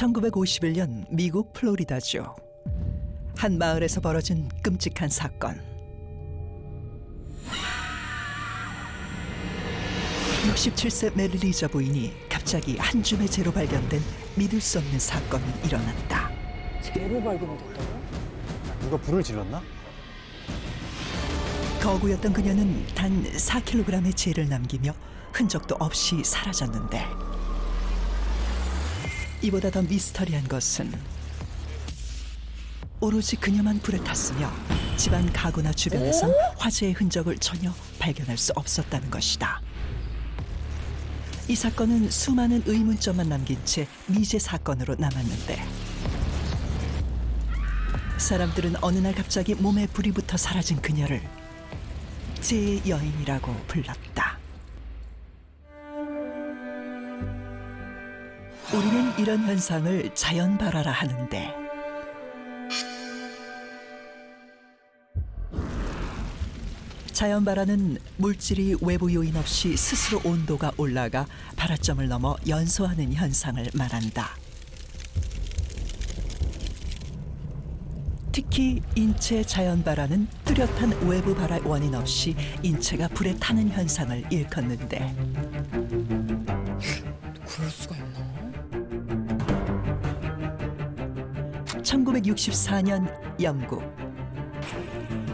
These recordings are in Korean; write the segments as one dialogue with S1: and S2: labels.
S1: 1951년 미국 플로리다주. 한 마을에서 벌어진 끔찍한 사건. 67세 메리 리저 부인이 갑자기 한 줌의 재로 발견된 믿을 수 없는 사건이 일어났다.
S2: 재로 발견됐다고?
S3: 누가 불을 질렀나?
S1: 거구였던 그녀는 단 4kg의 재를 남기며 흔적도 없이 사라졌는데, 이보다 더 미스터리한 것은 오로지 그녀만 불에 탔으며 집안 가구나 주변에선 화재의 흔적을 전혀 발견할 수 없었다는 것이다. 이 사건은 수많은 의문점만 남긴 채 미제 사건으로 남았는데, 사람들은 어느 날 갑자기 몸에 불이 붙어 사라진 그녀를 재의 여인이라고 불렀다. 우리는 이런 현상을 자연발화라 하는데, 자연발화는 물질이 외부 요인 없이 스스로 온도가 올라가 발화점을 넘어 연소하는 현상을 말한다. 특히 인체 자연발화는 뚜렷한 외부 발화 원인 없이 인체가 불에 타는 현상을 일컫는데,
S2: 그럴 수가 있나?
S1: 1964년 영국.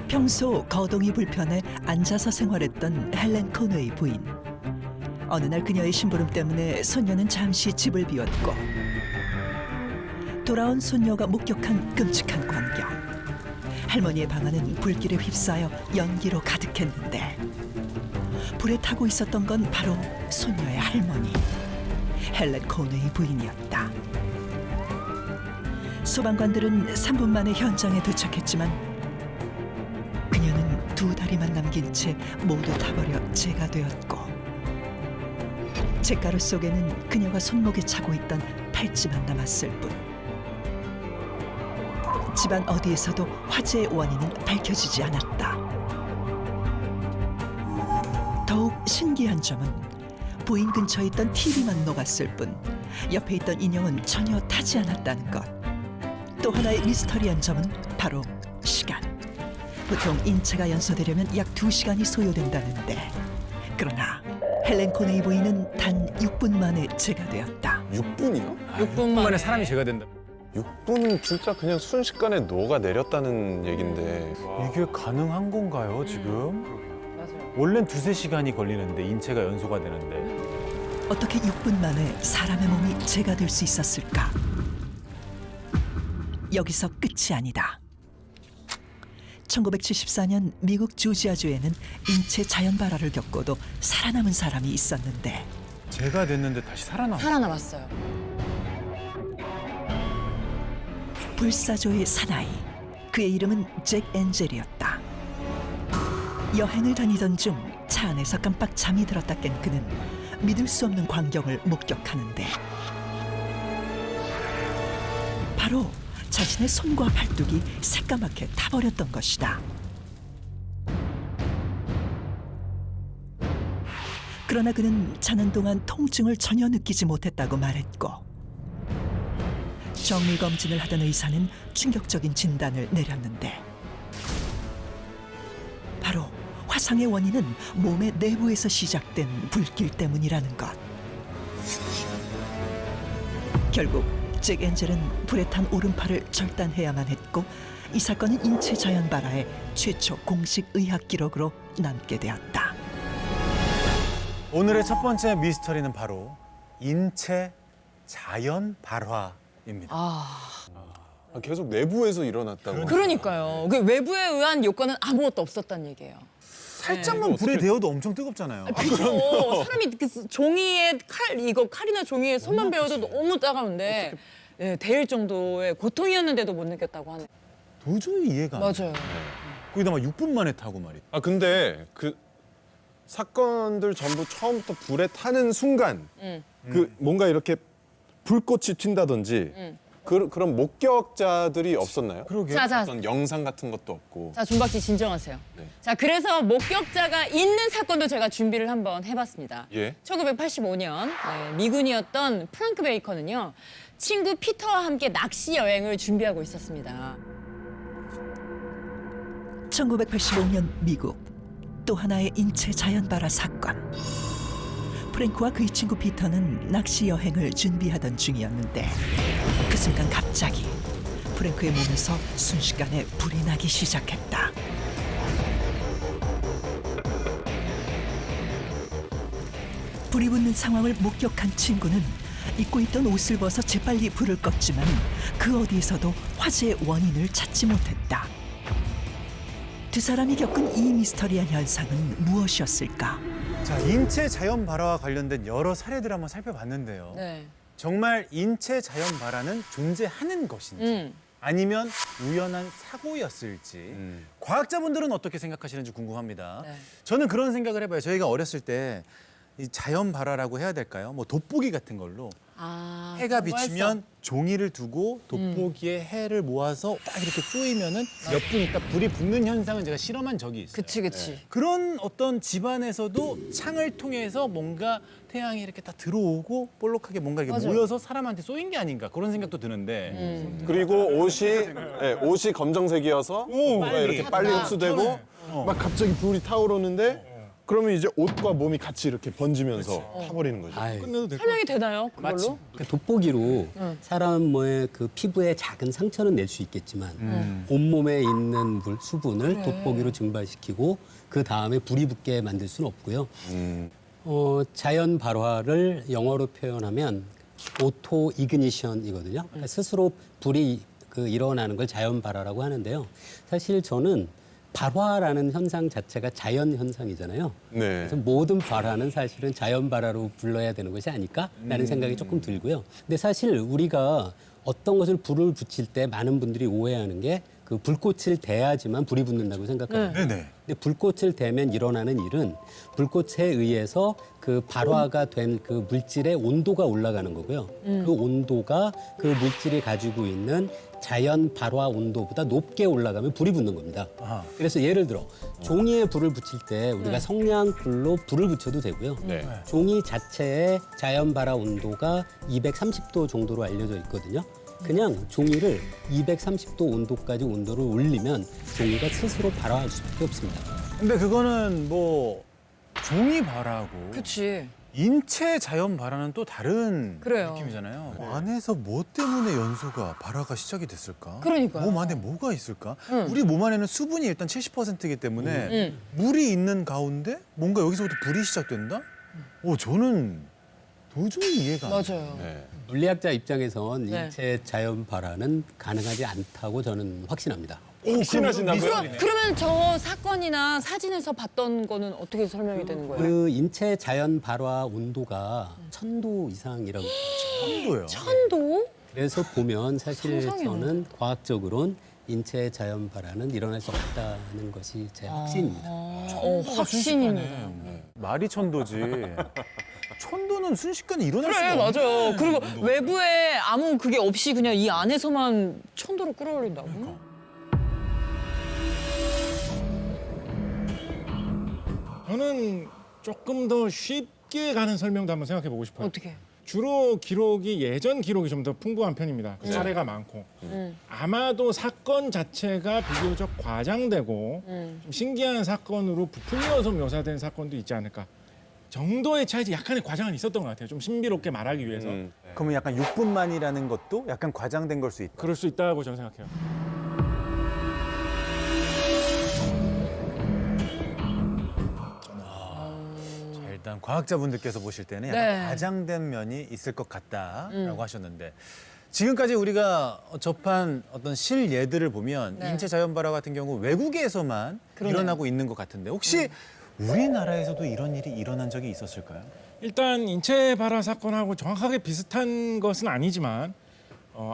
S1: 평소 거동이 불편해 앉아서 생활했던 헬렌 코너의 부인. 어느 날 그녀의 심부름 때문에 손녀는 잠시 집을 비웠고, 돌아온 손녀가 목격한 끔찍한 광경. 할머니의 방 안은 불길에 휩싸여 연기로 가득했는데, 불에 타고 있었던 건 바로 손녀의 할머니, 헬렌 코너의 부인이었다. 소방관들은 3분 만에 현장에 도착했지만 그녀는 2다리만 남긴 채 모두 타버려 재가 되었고, 잿가루 속에는 그녀가 손목에 차고 있던 팔찌만 남았을 뿐. 집안 어디에서도 화재의 원인은 밝혀지지 않았다. 더욱 신기한 점은 부인 근처에 있던 TV만 녹았을 뿐 옆에 있던 인형은 전혀 타지 않았다는 것. 또 하나의 미스터리한 점은 바로 시간. 보통 인체가 연소되려면 약 2시간이 소요된다는데, 그러나 헬렌 코네이 부인은 단 6분 만에 재가 되었다.
S4: 6분이요?
S2: 6분
S3: 만에
S2: 만에
S3: 사람이 죄가 된다.
S4: 6분은 진짜 그냥 순식간에 녹아내렸다는 얘긴데.
S3: 이게 가능한 건가요, 지금?
S2: 맞아요.
S3: 원래는 2~3시간이 걸리는데 인체가 연소가 되는데.
S1: 어떻게 6분 만에 사람의 몸이 재가 될 수 있었을까? 여기서 끝이 아니다. 1974년 미국 조지아주에는 인체 자연 발화를 겪고도 살아남은 사람이 있었는데,
S3: 죄가 됐는데 다시 살아남았어요.
S2: 살아남았어요.
S1: 불사조의 사나이. 그의 이름은 잭 엔젤이었다. 여행을 다니던 중 차 안에서 깜빡 잠이 들었다 깬 그는 믿을 수 없는 광경을 목격하는데, 바로 자신의 손과 팔뚝이 새까맣게 타버렸던 것이다. 그러나 그는 자는 동안 통증을 전혀 느끼지 못했다고 말했고, 정밀검진을 하던 의사는 충격적인 진단을 내렸는데, 바로 화상의 원인은 몸의 내부에서 시작된 불길 때문이라는 것. 결국 잭 엔젤은 불에 탄 오른팔을 절단해야만 했고, 이 사건은 인체 자연 발화의 최초 공식 의학 기록으로 남게 되었다.
S3: 오늘의 첫 번째 미스터리는 바로 인체 자연 발화입니다.
S4: 계속 내부에서 일어났다고.
S2: 그러니까요. 그 외부에 의한 요건은 아무것도 없었단 얘기예요.
S3: 살짝만 불에 데워도 엄청 뜨겁잖아요.
S2: 그렇죠. 사람이 그 종이에 칼이나 종이에 손만 베어도 너무 따가운데 데일 정도의 고통이었는데도 못 느꼈다고 하네.
S3: 도저히 이해가 안 돼.
S2: 맞아요.
S3: 거기다 막 6분 만에 타고 말이야.
S4: 근데 그 사건들 전부 처음부터 불에 타는 순간 그 뭔가 이렇게 불꽃이 튄다든지 그런 목격자들이 없었나요?
S3: 그러게.
S2: 자,
S4: 어떤 영상 같은 것도 없고.
S2: 자, 존박씨 진정하세요.
S4: 네.
S2: 자, 그래서 목격자가 있는 사건도 제가 준비를 한번 해봤습니다.
S4: 예.
S2: 1985년 미군이었던 프랑크 베이커는요. 친구 피터와 함께 낚시 여행을 준비하고 있었습니다.
S1: 1985년 미국 또 하나의 인체 자연 발화 사건. 프랭크와 그의 친구 피터는 낚시 여행을 준비하던 중이었는데 그 순간 갑자기 프랭크의 몸에서 순식간에 불이 나기 시작했다. 불이 붙는 상황을 목격한 친구는 입고 있던 옷을 벗어 재빨리 불을 껐지만 그 어디에서도 화재의 원인을 찾지 못했다. 두 사람이 겪은 이 미스터리한 현상은 무엇이었을까?
S3: 자, 인체 자연 발화와 관련된 여러 사례들을 한번 살펴봤는데요.
S2: 네.
S3: 정말 인체 자연 발화는 존재하는 것인지 아니면 우연한 사고였을지 과학자분들은 어떻게 생각하시는지 궁금합니다.
S2: 네.
S3: 저는 그런 생각을 해봐요. 저희가 어렸을 때 이 자연 발화라고 해야 될까요? 뭐 돋보기 같은 걸로
S2: 아,
S3: 해가
S2: 그거
S3: 비치면 종이를 두고 돋보기에 해를 모아서 딱 이렇게 쪼이면은 몇 분 있다 불이 붙는 현상은 제가 실험한 적이 있어요.
S2: 그치.
S3: 그런 어떤 집안에서도 창을 통해서 뭔가 태양이 이렇게 딱 들어오고 볼록하게 뭔가 이렇게
S2: 맞아요.
S3: 모여서 사람한테 쏘인 게 아닌가 그런 생각도 드는데
S4: 그리고 옷이 검정색이어서 뭔가
S3: 빨리.
S4: 이렇게 빨리 흡수되고 막 갑자기 불이 타오르는데 그러면 이제 옷과 몸이 같이 이렇게 번지면서 타버리는 거죠.
S5: 아이,
S2: 설명이 되나요? 그걸로?
S5: 그 돋보기로 사람의 그 피부에 작은 상처는 낼 수 있겠지만 온몸에 있는 수분을 돋보기로 증발시키고 그 다음에 불이 붙게 만들 수는 없고요. 자연 발화를 영어로 표현하면 오토 이그니션이거든요. 그러니까 스스로 불이 일어나는 걸 자연 발화라고 하는데요. 사실 저는 발화라는 현상 자체가 자연 현상이잖아요.
S4: 네.
S5: 그래서 모든 발화는 사실은 자연 발화로 불러야 되는 것이 아닐까라는 생각이 조금 들고요. 근데 사실 우리가 어떤 것을 불을 붙일 때 많은 분들이 오해하는 게 그 불꽃을 대야지만 불이 붙는다고 생각하거든요.
S3: 네네.
S5: 근데 불꽃을 대면 일어나는 일은 불꽃에 의해서 그 발화가 된 그 물질의 온도가 올라가는 거고요. 그 온도가 그 물질이 가지고 있는 자연 발화 온도보다 높게 올라가면 불이 붙는 겁니다.
S3: 아하.
S5: 그래서 예를 들어 종이에 불을 붙일 때 우리가 성냥불로 불을 붙여도 되고요.
S4: 네.
S5: 종이 자체의 자연 발화 온도가 230도 정도로 알려져 있거든요. 그냥 종이를 230도 온도까지 온도를 올리면 종이가 스스로 발화할 수밖에 없습니다.
S3: 근데 그거는 뭐 종이 발화하고
S2: 그치.
S3: 인체 자연 발화는 또 다른
S2: 그래요.
S3: 느낌이잖아요. 안에서 뭐 때문에 연소가 발화가 시작이 됐을까?
S2: 그러니까요.
S3: 몸 안에 뭐가 있을까? 우리 몸 안에는 수분이 일단 70%이기 때문에 물이 있는 가운데 뭔가 여기서부터 불이 시작된다? 저는 도저히 이해가 안 돼요.
S2: 맞아요.
S4: 네.
S5: 물리학자 입장에선
S2: 네.
S5: 인체 자연 발화는 가능하지 않다고 저는 확신합니다.
S4: 확신하신다고요?
S2: 그러면 저 사건이나 사진에서 봤던 거는 어떻게 설명이 되는 거예요?
S5: 그 인체 자연 발화 온도가 1000도 이상이라고.
S3: 천도요.
S2: 천도?
S5: 그래서 보면 사실
S2: 상상이 안
S5: 저는 과학적으로는 인체 자연 발화는 일어날 수 없다는 것이 제 확신입니다.
S2: 확신이네.
S3: 말이 천도지. 천도는 순식간에 일어날
S2: 그래,
S3: 수가 없는데.
S2: 맞아요. 그리고 외부에 아무 그게 없이 그냥 이 안에서만 천도를 끌어올린다고?
S6: 저는 조금 더 쉽게 가는 설명도 한번 생각해 보고 싶어요.
S2: 어떻게?
S6: 주로 기록이 예전 기록이 좀 더 풍부한 편입니다. 사례가 많고 아마도 사건 자체가 비교적 과장되고 좀 신기한 사건으로 부풀려서 묘사된 사건도 있지 않을까. 정도의 차이지 약간의 과장은 있었던 것 같아요. 좀 신비롭게 말하기 위해서
S3: 그러면 약간 6분 만이라는 것도 약간 과장된 걸 수 있다.
S6: 그럴 수 있다고 저는 생각해요.
S3: 자, 일단 과학자분들께서 보실 때는 약간
S2: 네.
S3: 과장된 면이 있을 것 같다라고 하셨는데 지금까지 우리가 접한 어떤 실예들을 보면
S2: 네.
S3: 인체 자연 발화 같은 경우 외국에서만
S2: 그러네요.
S3: 일어나고 있는 것 같은데 혹시 우리나라에서도 이런 일이 일어난 적이 있었을까요?
S6: 일단 인체 발화 사건하고 정확하게 비슷한 것은 아니지만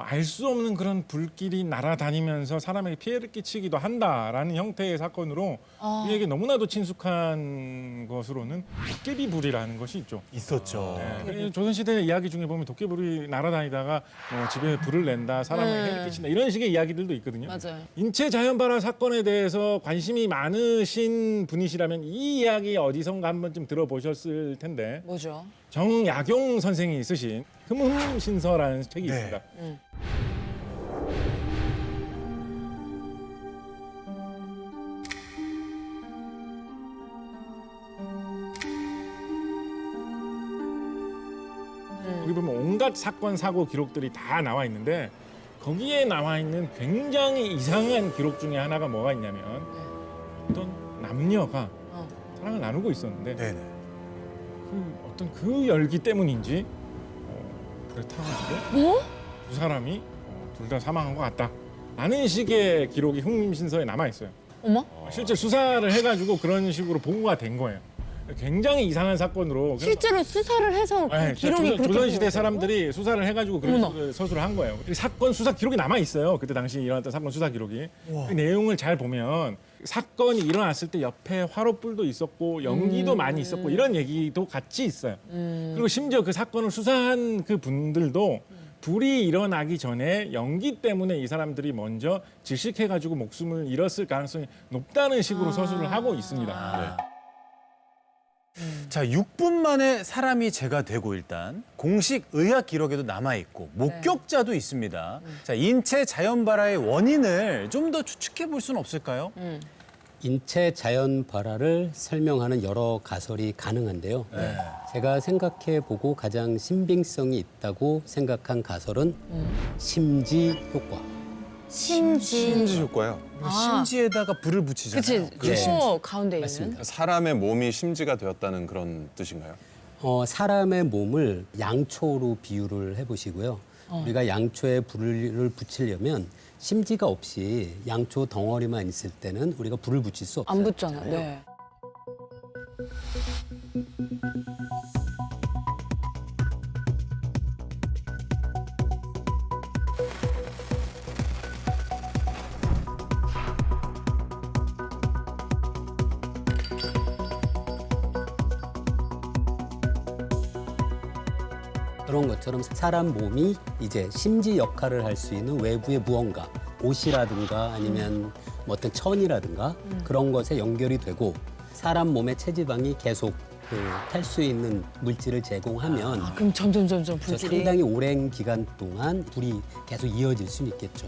S6: 알 수 없는 그런 불길이 날아다니면서 사람에게 피해를 끼치기도 한다라는 형태의 사건으로 우리에게 너무나도 친숙한 것으로는 도깨비불이라는 것이 있죠.
S3: 있었죠.
S6: 네. 조선시대 이야기 중에 보면 도깨비불이 날아다니다가 집에 불을 낸다, 사람에게 해를 끼친다 이런 식의 이야기들도 있거든요.
S2: 맞아요.
S6: 인체 자연발화 사건에 대해서 관심이 많으신 분이시라면 이 이야기 어디선가 한 번쯤 들어보셨을 텐데
S2: 뭐죠?
S6: 정약용 선생이 쓰신 흠흠신서라는 책이
S3: 네.
S6: 있습니다. 여기 보면 온갖 사건 사고 기록들이 다 나와 있는데 거기에 나와 있는 굉장히 이상한 기록 중에 하나가 뭐가 있냐면 어떤 남녀가 사랑을 나누고 있었는데
S3: 네네.
S6: 어떤 그 열기 때문인지 불에 타가지고 두 사람이 둘 다 사망한 것 같다. 라는 식의 기록이 흠림신서에 남아 있어요.
S2: 어머?
S6: 실제 수사를 해가지고 그런 식으로 보고가 된 거예요. 굉장히 이상한 사건으로.
S2: 실제로 수사를 해서 그
S6: 네,
S2: 기록이 그렇게
S6: 조선시대
S2: 되어 있어요?
S6: 사람들이 수사를 해가지고 그런
S2: 어머나.
S6: 식으로 서술을 한 거예요. 사건 수사 기록이 남아 있어요. 그때 당시 일어났던 사건 수사 기록이. 그 내용을 잘 보면 사건이 일어났을 때 옆에 화롯불도 있었고 연기도 많이 있었고 이런 얘기도 같이 있어요. 그리고 심지어 그 사건을 수사한 그 분들도 불이 일어나기 전에 연기 때문에 이 사람들이 먼저 질식해가지고 목숨을 잃었을 가능성이 높다는 식으로 서술을 하고 있습니다.
S3: 자, 6분 만에 사람이 재가 되고 일단 공식 의학 기록에도 남아 있고 목격자도 있습니다. 자, 인체 자연 발화의 원인을 좀 더 추측해 볼 수는 없을까요?
S5: 인체 자연 발화를 설명하는 여러 가설이 가능한데요. 제가 생각해 보고 가장 신빙성이 있다고 생각한 가설은 심지 효과.
S2: 심지.
S7: 효과요.
S3: 심지에다가 불을 붙이잖아요.
S2: 그치. 코 가운데 있는.
S5: 맞습니다.
S7: 사람의 몸이 심지가 되었다는 그런 뜻인가요?
S5: 사람의 몸을 양초로 비유를 해보시고요. 우리가 양초에 불을 붙이려면 심지가 없이 양초 덩어리만 있을 때는 우리가 불을 붙일 수 없어요.
S2: 안 붙잖아. 네.
S5: 그런 것처럼 사람 몸이 이제 심지 역할을 할 수 있는 외부의 무언가, 옷이라든가 아니면 뭐 어떤 천이라든가 그런 것에 연결이 되고 사람 몸의 체지방이 계속 탈 수 있는 물질을 제공하면
S2: 그럼 점점
S5: 저
S2: 불길이.
S5: 상당히 오랜 기간 동안 불이 계속 이어질 수는 있겠죠.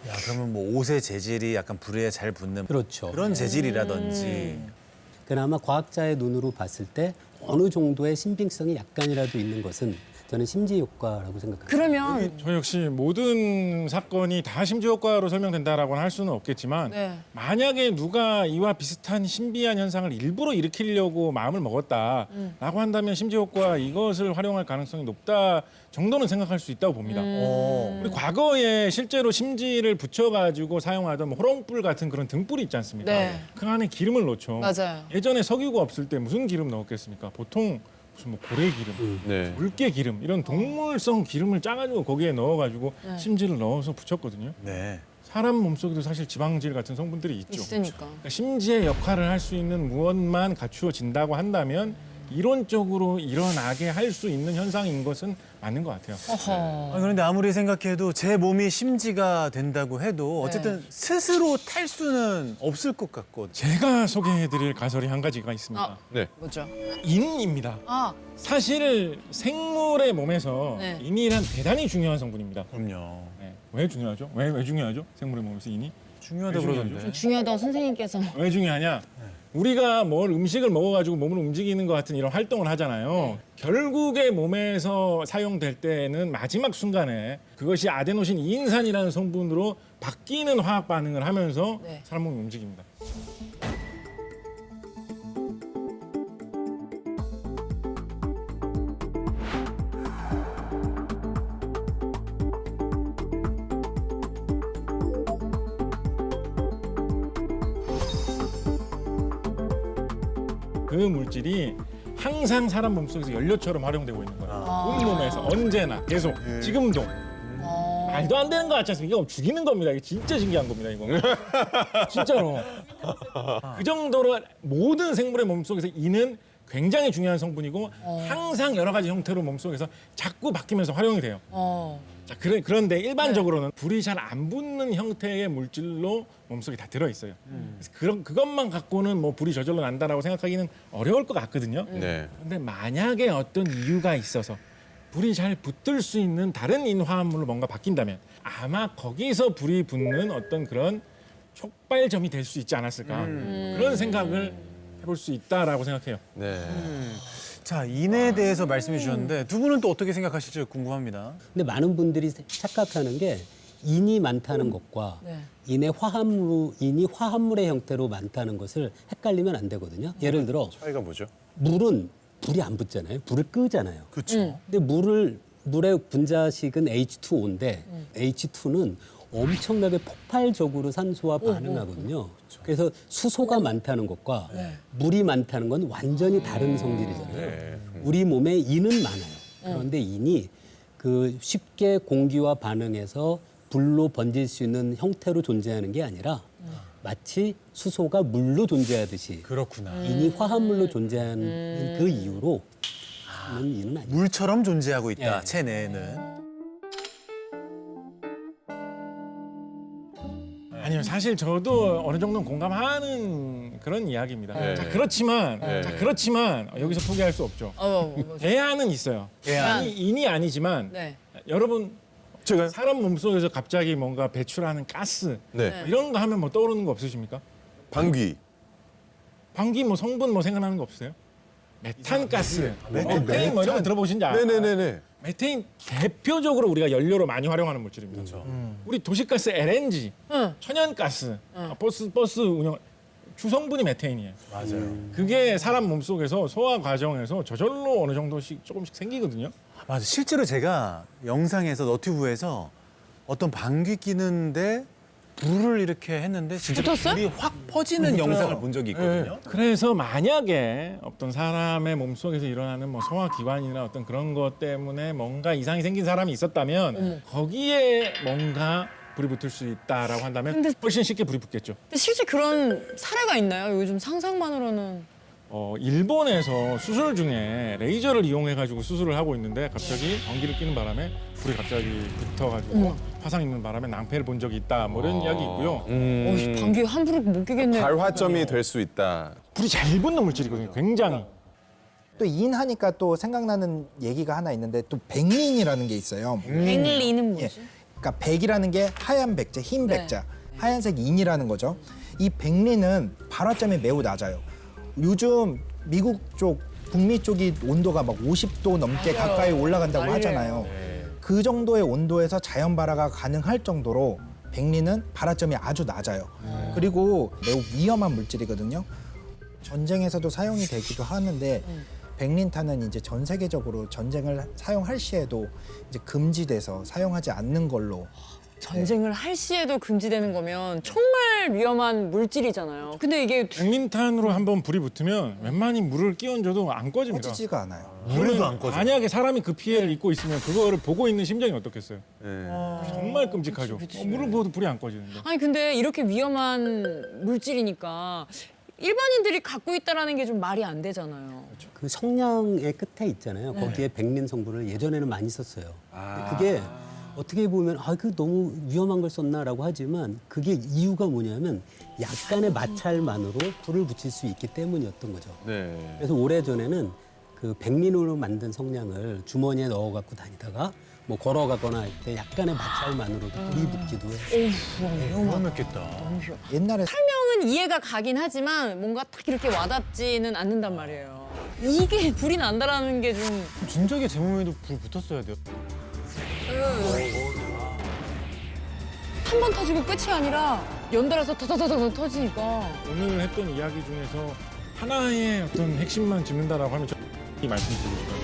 S3: 야, 그러면 뭐 옷의 재질이 약간 불에 잘 붙는
S5: 그렇죠.
S3: 그런 재질이라든지.
S5: 그나마 과학자의 눈으로 봤을 때 어느 정도의 신빙성이 약간이라도 있는 것은 저는 심지 효과라고 생각합니다.
S2: 그러면
S6: 저 역시 모든 사건이 다 심지 효과로 설명된다라고는 할 수는 없겠지만
S2: 네.
S6: 만약에 누가 이와 비슷한 신비한 현상을 일부러 일으키려고 마음을 먹었다라고 한다면 심지 효과 이것을 활용할 가능성이 높다 정도는 생각할 수 있다고 봅니다. 우리 과거에 실제로 심지를 붙여가지고 사용하던 뭐 호롱불 같은 그런 등불이 있지 않습니까?
S2: 네.
S6: 그 안에 기름을 넣죠.
S2: 맞아요.
S6: 예전에 석유가 없을 때 무슨 기름 넣었겠습니까? 보통 무슨 뭐 고래기름,
S7: 네.
S6: 물개기름 이런 동물성 기름을 짜가지고 거기에 넣어가지고
S2: 네.
S6: 심지를 넣어서 붙였거든요.
S3: 네.
S6: 사람 몸속에도 사실 지방질 같은 성분들이 있죠.
S2: 있으니까.
S6: 그러니까 심지의 역할을 할 수 있는 무언만 갖추어진다고 한다면 이론적으로 일어나게 할 수 있는 현상인 것은 맞는 것 같아요.
S2: 어허.
S3: 그런데 아무리 생각해도 제 몸이 심지가 된다고 해도 어쨌든 스스로 탈 수는 없을 것 같고.
S6: 제가 소개해드릴 가설이 한 가지가 있습니다.
S2: 아.
S7: 네.
S2: 뭐죠?
S6: 인입니다.
S2: 아,
S6: 사실 생물의 몸에서
S2: 네.
S6: 인이란 대단히 중요한 성분입니다.
S3: 그럼요.
S6: 네. 왜 중요하죠? 왜 중요하죠? 생물의 몸에서 인이?
S3: 중요하다고
S6: 왜
S3: 그러던데.
S2: 중요하다고 선생님께서.
S6: 왜 중요하냐? 우리가 뭘 음식을 먹어가지고 몸을 움직이는 것 같은 이런 활동을 하잖아요. 결국에 몸에서 사용될 때는 마지막 순간에 그것이 아데노신 2인산이라는 성분으로 바뀌는 화학 반응을 하면서
S2: 네.
S6: 사람 몸이 움직입니다. 그 물질이 항상 사람 몸속에서 연료처럼 활용되고 있는 거예요. 온몸에서 언제나 계속 지금도 말도 안 되는 거 같지 않습니까? 이거 죽이는 겁니다. 이게 진짜 신기한 겁니다. 이거 진짜로 그 정도로 모든 생물의 몸속에서 이는 굉장히 중요한 성분이고 항상 여러 가지 형태로 몸속에서 자꾸 바뀌면서 활용이 돼요. 자, 그런데 일반적으로는 불이 잘 안 붙는 형태의 물질로 몸속에 다 들어있어요. 그래서 그것만 갖고는 뭐 불이 저절로 난다라고 생각하기는 어려울 것 같거든요.
S7: 네.
S6: 근데 만약에 어떤 이유가 있어서 불이 잘 붙을 수 있는 다른 인화합물로 뭔가 바뀐다면 아마 거기서 불이 붙는 어떤 그런 촉발점이 될 수 있지 않았을까 그런 생각을 해볼 수 있다라고 생각해요.
S7: 네.
S3: 자, 인에 대해서 말씀해 주셨는데 두 분은 또 어떻게 생각하실지 궁금합니다.
S5: 근데 많은 분들이 착각하는 게 인이 많다는 것과 인이 화합물의 형태로 많다는 것을 헷갈리면 안 되거든요. 예를 들어
S7: 차이가 뭐죠?
S5: 물은 불이 안 붙잖아요. 불을 끄잖아요.
S3: 그렇죠.
S5: 근데 물의 분자식은 H2O인데 H2는 엄청나게 폭발적으로 산소와 반응하거든요. 그래서 수소가 많다는 것과 물이 많다는 건 완전히 다른 성질이잖아요. 우리 몸에 인은 많아요. 그런데 인이 그 쉽게 공기와 반응해서 불로 번질 수 있는 형태로 존재하는 게 아니라 마치 수소가 물로 존재하듯이
S3: 그렇구나.
S5: 인이 화합물로 존재하는 그 이유로 인은 아니에요.
S3: 물처럼 존재하고 있다.
S5: 예.
S3: 체내에는.
S6: 아니요, 사실 저도 어느 정도는 공감하는 그런 이야기입니다.
S7: 네.
S6: 자, 그렇지만 여기서 포기할 수 없죠. 대안은 있어요.
S3: 대안.
S6: 인이 아니지만
S2: 네.
S6: 여러분
S7: 제가
S6: 사람 몸속에서 갑자기 뭔가 배출하는 가스
S7: 네.
S6: 이런 거 하면 뭐 떠오르는 거 없으십니까?
S7: 방귀.
S6: 방귀 뭐 성분 뭐 생각나는 거 없어요? 메탄 가스,
S3: 메탄.
S6: 메테인 뭐 이런 거 들어보신지 알아요?
S7: 네네네네.
S6: 메테인 대표적으로 우리가 연료로 많이 활용하는 물질입니다. 우리 도시가스 LNG, 천연가스, 버스 운영 주성분이 메테인이에요.
S3: 맞아요.
S6: 그게 사람 몸속에서 소화 과정에서 저절로 어느 정도씩 조금씩 생기거든요.
S3: 맞아. 실제로 제가 영상에서 너튜브에서 어떤 방귀 끼는데 불을 이렇게 했는데 진짜
S2: 붙었어요?
S3: 불이 확 퍼지는 영상을 본 적이 있거든요.
S6: 그래서 만약에 어떤 사람의 몸속에서 일어나는 뭐 소화기관이나 어떤 그런 것 때문에 뭔가 이상이 생긴 사람이 있었다면 거기에 뭔가 불이 붙을 수 있다라고 한다면
S2: 근데-
S6: 훨씬 쉽게 불이 붙겠죠.
S2: 근데 실제 그런 사례가 있나요? 요즘 상상만으로는.
S6: 일본에서 수술 중에 레이저를 이용해가지고 수술을 하고 있는데 갑자기 전기를 끼는 바람에 불이 갑자기 붙어가지고 화상 입는 바람에 낭패를 본 적이 있다. 뭐 이런 이야기 있고요.
S2: 방귀 함부로 못 끼겠네.
S7: 발화점이 될 수 있다.
S6: 불이 잘 붙는 물질이거든요. 굉장히.
S8: 또 인하니까 또 생각나는 얘기가 하나 있는데 또 백린이라는 게 있어요.
S2: 백리는 뭐지?
S8: 예. 그러니까 백이라는 게 하얀 백자, 흰
S2: 네.
S8: 백자, 하얀색 인이라는 거죠. 이 백린은 발화점이 매우 낮아요. 요즘 미국 쪽, 북미 쪽이 온도가 막 50도 넘게 가까이 올라간다고 하잖아요. 그 정도의 온도에서 자연 발화가 가능할 정도로 백린은 발화점이 아주 낮아요. 그리고 매우 위험한 물질이거든요. 전쟁에서도 사용이 되기도 하는데 백린탄은 이제 전 세계적으로 전쟁을 사용할 시에도 이제 금지돼서 사용하지 않는 걸로.
S2: 전쟁을 할 시에도 금지되는 거면 정말 위험한 물질이잖아요. 근데 이게
S6: 백린탄으로 한번 불이 붙으면 웬만히 물을 끼얹어도 안 꺼집니다.
S8: 꺼지지가 않아요.
S3: 물에도 안 꺼져.
S6: 만약에 사람이 그 피해를 입고 있으면 그거를 보고 있는 심정이 어떻겠어요?
S7: 네.
S6: 정말 끔찍하죠. 물을 부어도 불이 안 꺼지는데.
S2: 아니 근데 이렇게 위험한 물질이니까 일반인들이 갖고 있다라는 게 좀 말이 안 되잖아요.
S5: 그 성냥의 끝에 있잖아요. 거기에 백린 성분을 예전에는 많이 썼어요. 근데 그게 어떻게 보면 그 너무 위험한 걸 썼나라고 하지만 그게 이유가 뭐냐면 약간의 마찰만으로 불을 붙일 수 있기 때문이었던 거죠.
S7: 네.
S5: 그래서 오래전에는 그 백린으로 만든 성냥을 주머니에 넣어 갖고 다니다가 뭐 걸어가거나 할 때 약간의 마찰만으로도 불이 붙기도 해요.
S3: 위험했겠다.
S8: 옛날에
S2: 설명은 이해가 가긴 하지만 뭔가 딱 이렇게 와닿지는 않는단 말이에요. 이게 불이 난다라는 게 좀
S3: 진작에 제 몸에도 불 붙었어야 돼요.
S2: 한 번 터지고 끝이 아니라 연달아서 터터터터 터지니까.
S6: 오늘 했던 이야기 중에서 하나의 어떤 핵심만 짚는다라고 하면 이 말씀드리고 싶어요.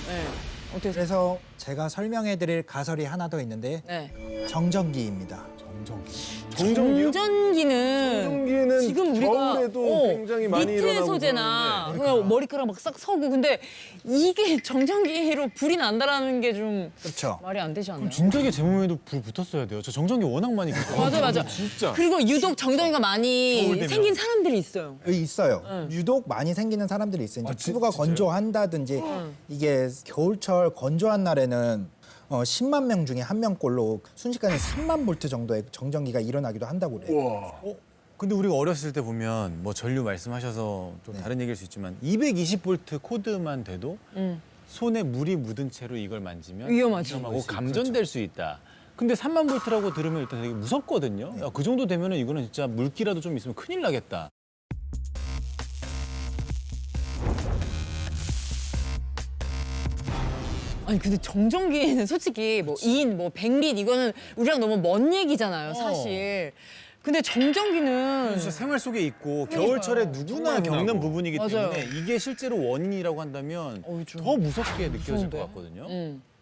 S2: 네. 어떻게
S8: 그래서 제가 설명해드릴 가설이 하나 더 있는데
S2: 네.
S8: 정전기입니다.
S3: 정전기요?
S2: 정전기는
S7: 전기는
S2: 지금 우리가
S7: 겨울에도 굉장히 많이
S2: 니트
S7: 일어나고
S2: 소재나 그냥 머리카락 막 싹 서고 근데 이게 정전기로 불이 난다라는 게 좀
S8: 그렇죠.
S2: 말이 안 되지 않나요?
S3: 진작에 제 몸에도 불 붙었어야 돼요. 저 정전기 워낙 많이 켰거든요.
S2: 맞아.
S7: 진짜.
S2: 그리고 유독 정전기가 많이
S3: 겨울 되면.
S2: 생긴 사람들이 있어요.
S8: 있어요. 유독 많이 생기는 사람들이 있어요. 이제 피부가 건조한다든지 이게 겨울철 건조한 날에는 10만 명 중에 한 명꼴로 순식간에 3만 볼트 정도의 정전기가 일어나기도 한다고 그래요.
S3: 근데 우리가 어렸을 때 보면 뭐 전류 말씀하셔서 좀 다른 얘기일 수 있지만 220V 코드만 돼도 손에 물이 묻은 채로 이걸 만지면
S2: 위험하지.
S3: 위험하고 감전될 수 있다. 근데 3만 볼트라고 들으면 일단 되게 무섭거든요. 야, 그 정도 되면은 이거는 진짜 물기라도 좀 있으면 큰일 나겠다.
S2: 아니 근데 정전기는 솔직히 뭐 2인 뭐 100lit 이거는 우리랑 너무 먼 얘기잖아요, 사실. 근데 정전기는
S3: 진짜 생활 속에 있고 겨울철에 누구나 겪는 부분이기
S2: 맞아요.
S3: 때문에 이게 실제로 원인이라고 한다면
S2: 좀
S3: 더 무섭게 느껴질
S2: 무서운데?
S3: 것 같거든요.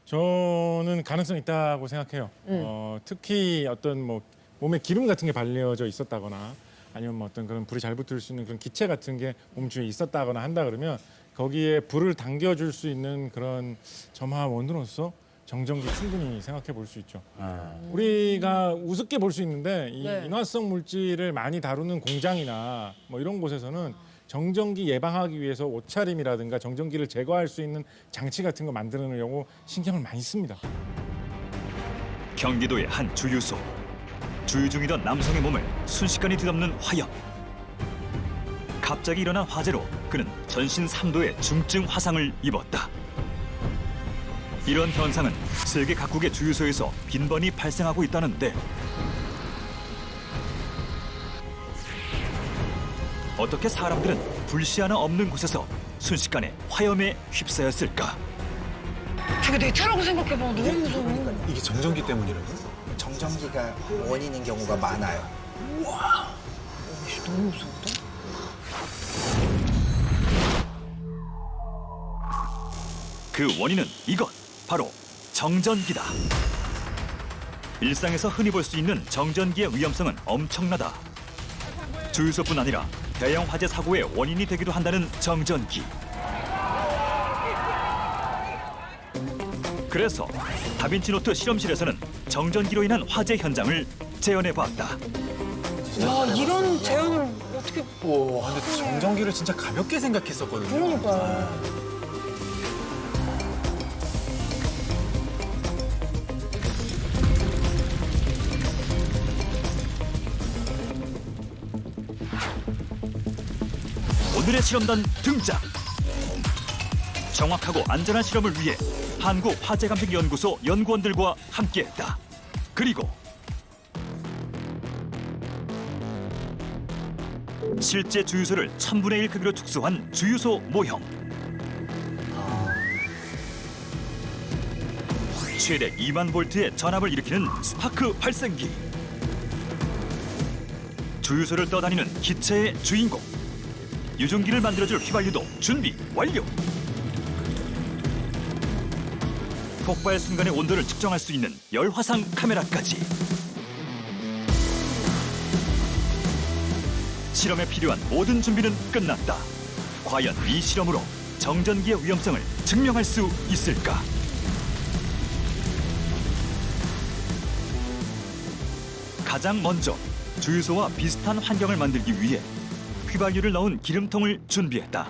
S6: 저는 가능성 있다고 생각해요. 특히 어떤 뭐 몸에 기름 같은 게 발려져 있었다거나 아니면 뭐 어떤 그런 불이 잘 붙을 수 있는 그런 기체 같은 게 몸 주위에 있었다거나 한다 그러면 거기에 불을 당겨줄 수 있는 그런 점화원으로서 정전기 충분히 생각해 볼 수 있죠. 우리가 우습게 볼 수 있는데 이
S2: 네.
S6: 인화성 물질을 많이 다루는 공장이나 뭐 이런 곳에서는 정전기 예방하기 위해서 옷차림이라든가 정전기를 제거할 수 있는 장치 같은 거 만드느라고 신경을 많이 씁니다.
S9: 경기도의 한 주유소. 주유 중이던 남성의 몸을 순식간에 뒤덮는 화염. 갑자기 일어난 화재로 그는 전신 3도의 중증 화상을 입었다. 이런 현상은 세계 각국의 주유소에서 빈번히 발생하고 있다는데 어떻게 사람들은 불씨 하나 없는 곳에서 순식간에 화염에 휩싸였을까?
S2: 저게 내 차라고 생각해봐. 너무 무서워.
S3: 이게 정전기 때문이라고?
S8: 정전기가 원인인 경우가 많아요.
S2: 너무 무서운데?
S9: 그 원인은 이것, 바로 정전기다. 일상에서 흔히 볼 수 있는 정전기의 위험성은 엄청나다. 주유소뿐 아니라 대형 화재 사고의 원인이 되기도 한다는 정전기. 그래서 다빈치 노트 실험실에서는 정전기로 인한 화재 현장을 재현해봤다.
S2: 야 이런 재현을 어떻게?
S3: 와, 근데 정전기를 진짜 가볍게 생각했었거든요.
S2: 그러니까.
S9: 오늘의 실험단 등장. 정확하고 안전한 실험을 위해 한국화재감식연구소 연구원들과 함께했다. 그리고 실제 주유소를 1000분의 1 크기로 축소한 주유소 모형. 최대 2만 볼트의 전압을 일으키는 스파크 발생기. 주유소를 떠다니는 기체의 주인공. 유증기를 만들어줄 휘발유도 준비 완료. 폭발 순간의 온도를 측정할 수 있는 열화상 카메라까지. 실험에 필요한 모든 준비는 끝났다. 과연 이 실험으로 정전기의 위험성을 증명할 수 있을까? 가장 먼저 주유소와 비슷한 환경을 만들기 위해 휘발유를 넣은 기름통을 준비했다.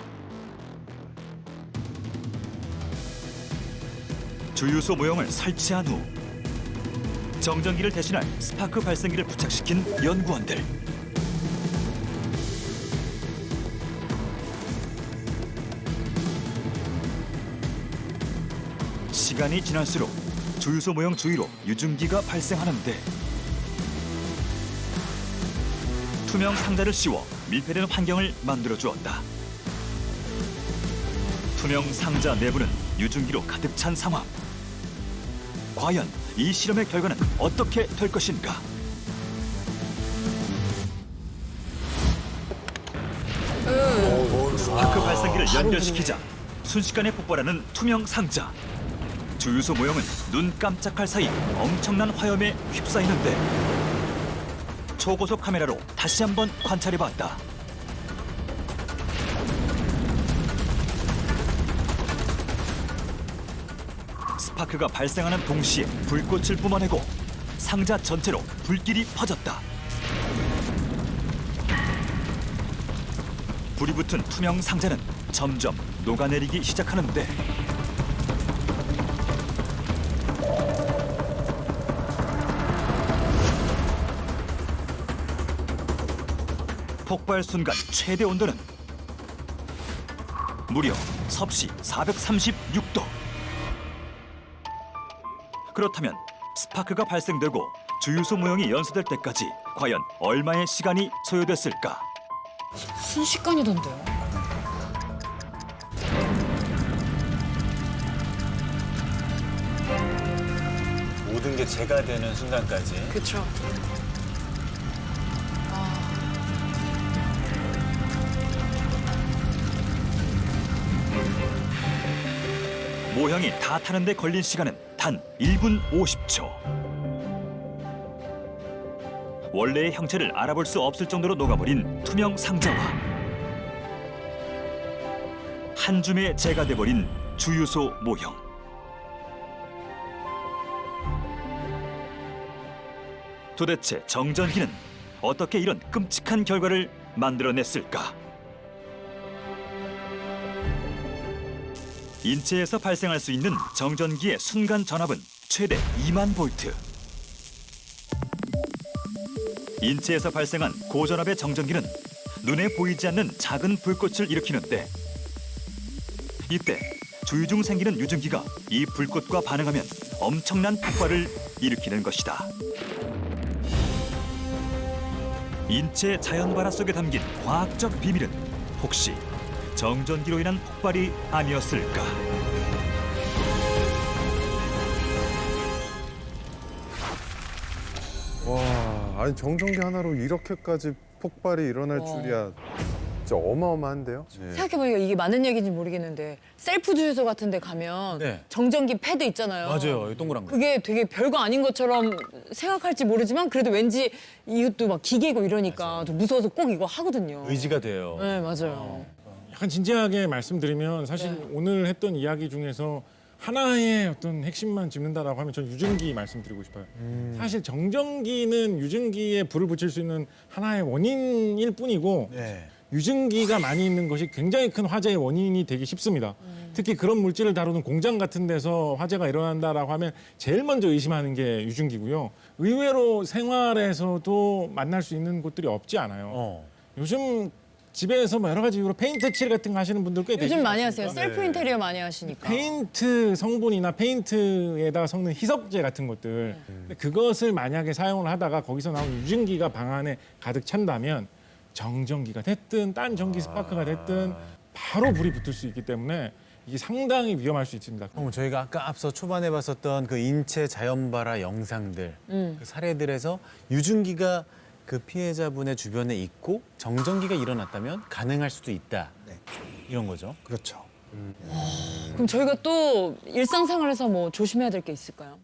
S9: 주유소 모형을 설치한 후 정전기를 대신할 스파크 발생기를 부착시킨 연구원들. 시간이 지날수록 주유소 모형 주위로 유증기가 발생하는데 투명 상자를 씌워 밀폐되는 환경을 만들어 주었다. 투명 상자 내부는 유증기로 가득 찬 상황. 과연 이 실험의 결과는 어떻게 될 것인가? 스파크 발생기를 연결시키자 순식간에 폭발하는 투명 상자. 주유소 모형은 눈 깜짝할 사이 엄청난 화염에 휩싸이는데 초고속 카메라로 다시 한번 관찰해봤다. 스파크가 발생하는 동시에 불꽃을 뿜어내고 상자 전체로 불길이 퍼졌다. 불이 붙은 투명 상자는 점점 녹아내리기 시작하는데 폭발 순간 최대 온도는 무려 섭씨 436도. 그렇다면 스파크가 발생되고 주유소 모형이 연소될 때까지 과연 얼마의 시간이 소요됐을까?
S2: 순식간이던데요.
S3: 모든 게 재가 되는 순간까지.
S2: 그렇죠.
S9: 모형이 다 타는데 걸린 시간은 단 1분 50초. 원래의 형체를 알아볼 수 없을 정도로 녹아버린 투명 상자와 한 줌에 재가 돼버린 주유소 모형. 도대체 정전기는 어떻게 이런 끔찍한 결과를 만들어냈을까? 인체에서 발생할 수 있는 정전기의 순간 전압은 최대 2만 볼트. 인체에서 발생한 고전압의 정전기는 눈에 보이지 않는 작은 불꽃을 일으키는데 이때 주유 중 생기는 유증기가 이 불꽃과 반응하면 엄청난 폭발을 일으키는 것이다. 인체 자연발화 속에 담긴 과학적 비밀은 혹시 정전기로 인한 폭발이 아니었을까?
S4: 와, 아니 정전기 하나로 이렇게까지 폭발이 일어날 줄이야. 진짜 어마어마한데요?
S2: 생각해보니까 이게 맞는 얘기인지 모르겠는데 셀프 주유소 같은 데 가면
S3: 네.
S2: 정전기 패드 있잖아요.
S3: 맞아요, 동그란 거.
S2: 그게 되게 별거 아닌 것처럼 생각할지 모르지만 그래도 왠지 이것도 막 기계고 이러니까 좀 무서워서 꼭 이거 하거든요.
S3: 의지가 돼요.
S2: 네, 맞아요.
S6: 약간 진지하게 말씀드리면 사실
S2: 네.
S6: 오늘 했던 이야기 중에서 하나의 어떤 핵심만 짚는다라고 하면 저는 유증기 말씀드리고 싶어요. 사실 정전기는 유증기에 불을 붙일 수 있는 하나의 원인일 뿐이고
S3: 네.
S6: 유증기가 많이 있는 것이 굉장히 큰 화재의 원인이 되기 쉽습니다. 특히 그런 물질을 다루는 공장 같은 데서 화재가 일어난다라고 하면 제일 먼저 의심하는 게 유증기고요. 의외로 생활에서도 만날 수 있는 곳들이 없지 않아요. 요즘 집에서 뭐 여러 가지 이유로 페인트 칠 같은 거 하시는 분들 꽤
S2: 요즘
S6: 되시지
S2: 많이 하세요.
S6: 않습니까?
S2: 셀프 인테리어 많이 하시니까.
S6: 페인트 성분이나 페인트에다가 섞는 희석제 같은 것들 근데 그것을 만약에 사용을 하다가 거기서 나온 유증기가 방 안에 가득 찬다면 정전기가 됐든 딴 전기 스파크가 됐든 바로 불이 붙을 수 있기 때문에 이게 상당히 위험할 수 있습니다.
S3: 저희가 아까 앞서 초반에 봤었던 그 인체 자연발화 영상들, 그 사례들에서 유증기가 그 피해자분의 주변에 있고 정전기가 일어났다면 가능할 수도 있다.
S8: 네.
S3: 이런 거죠.
S8: 그렇죠.
S2: 그럼 저희가 또 일상생활에서 뭐 조심해야 될 게 있을까요?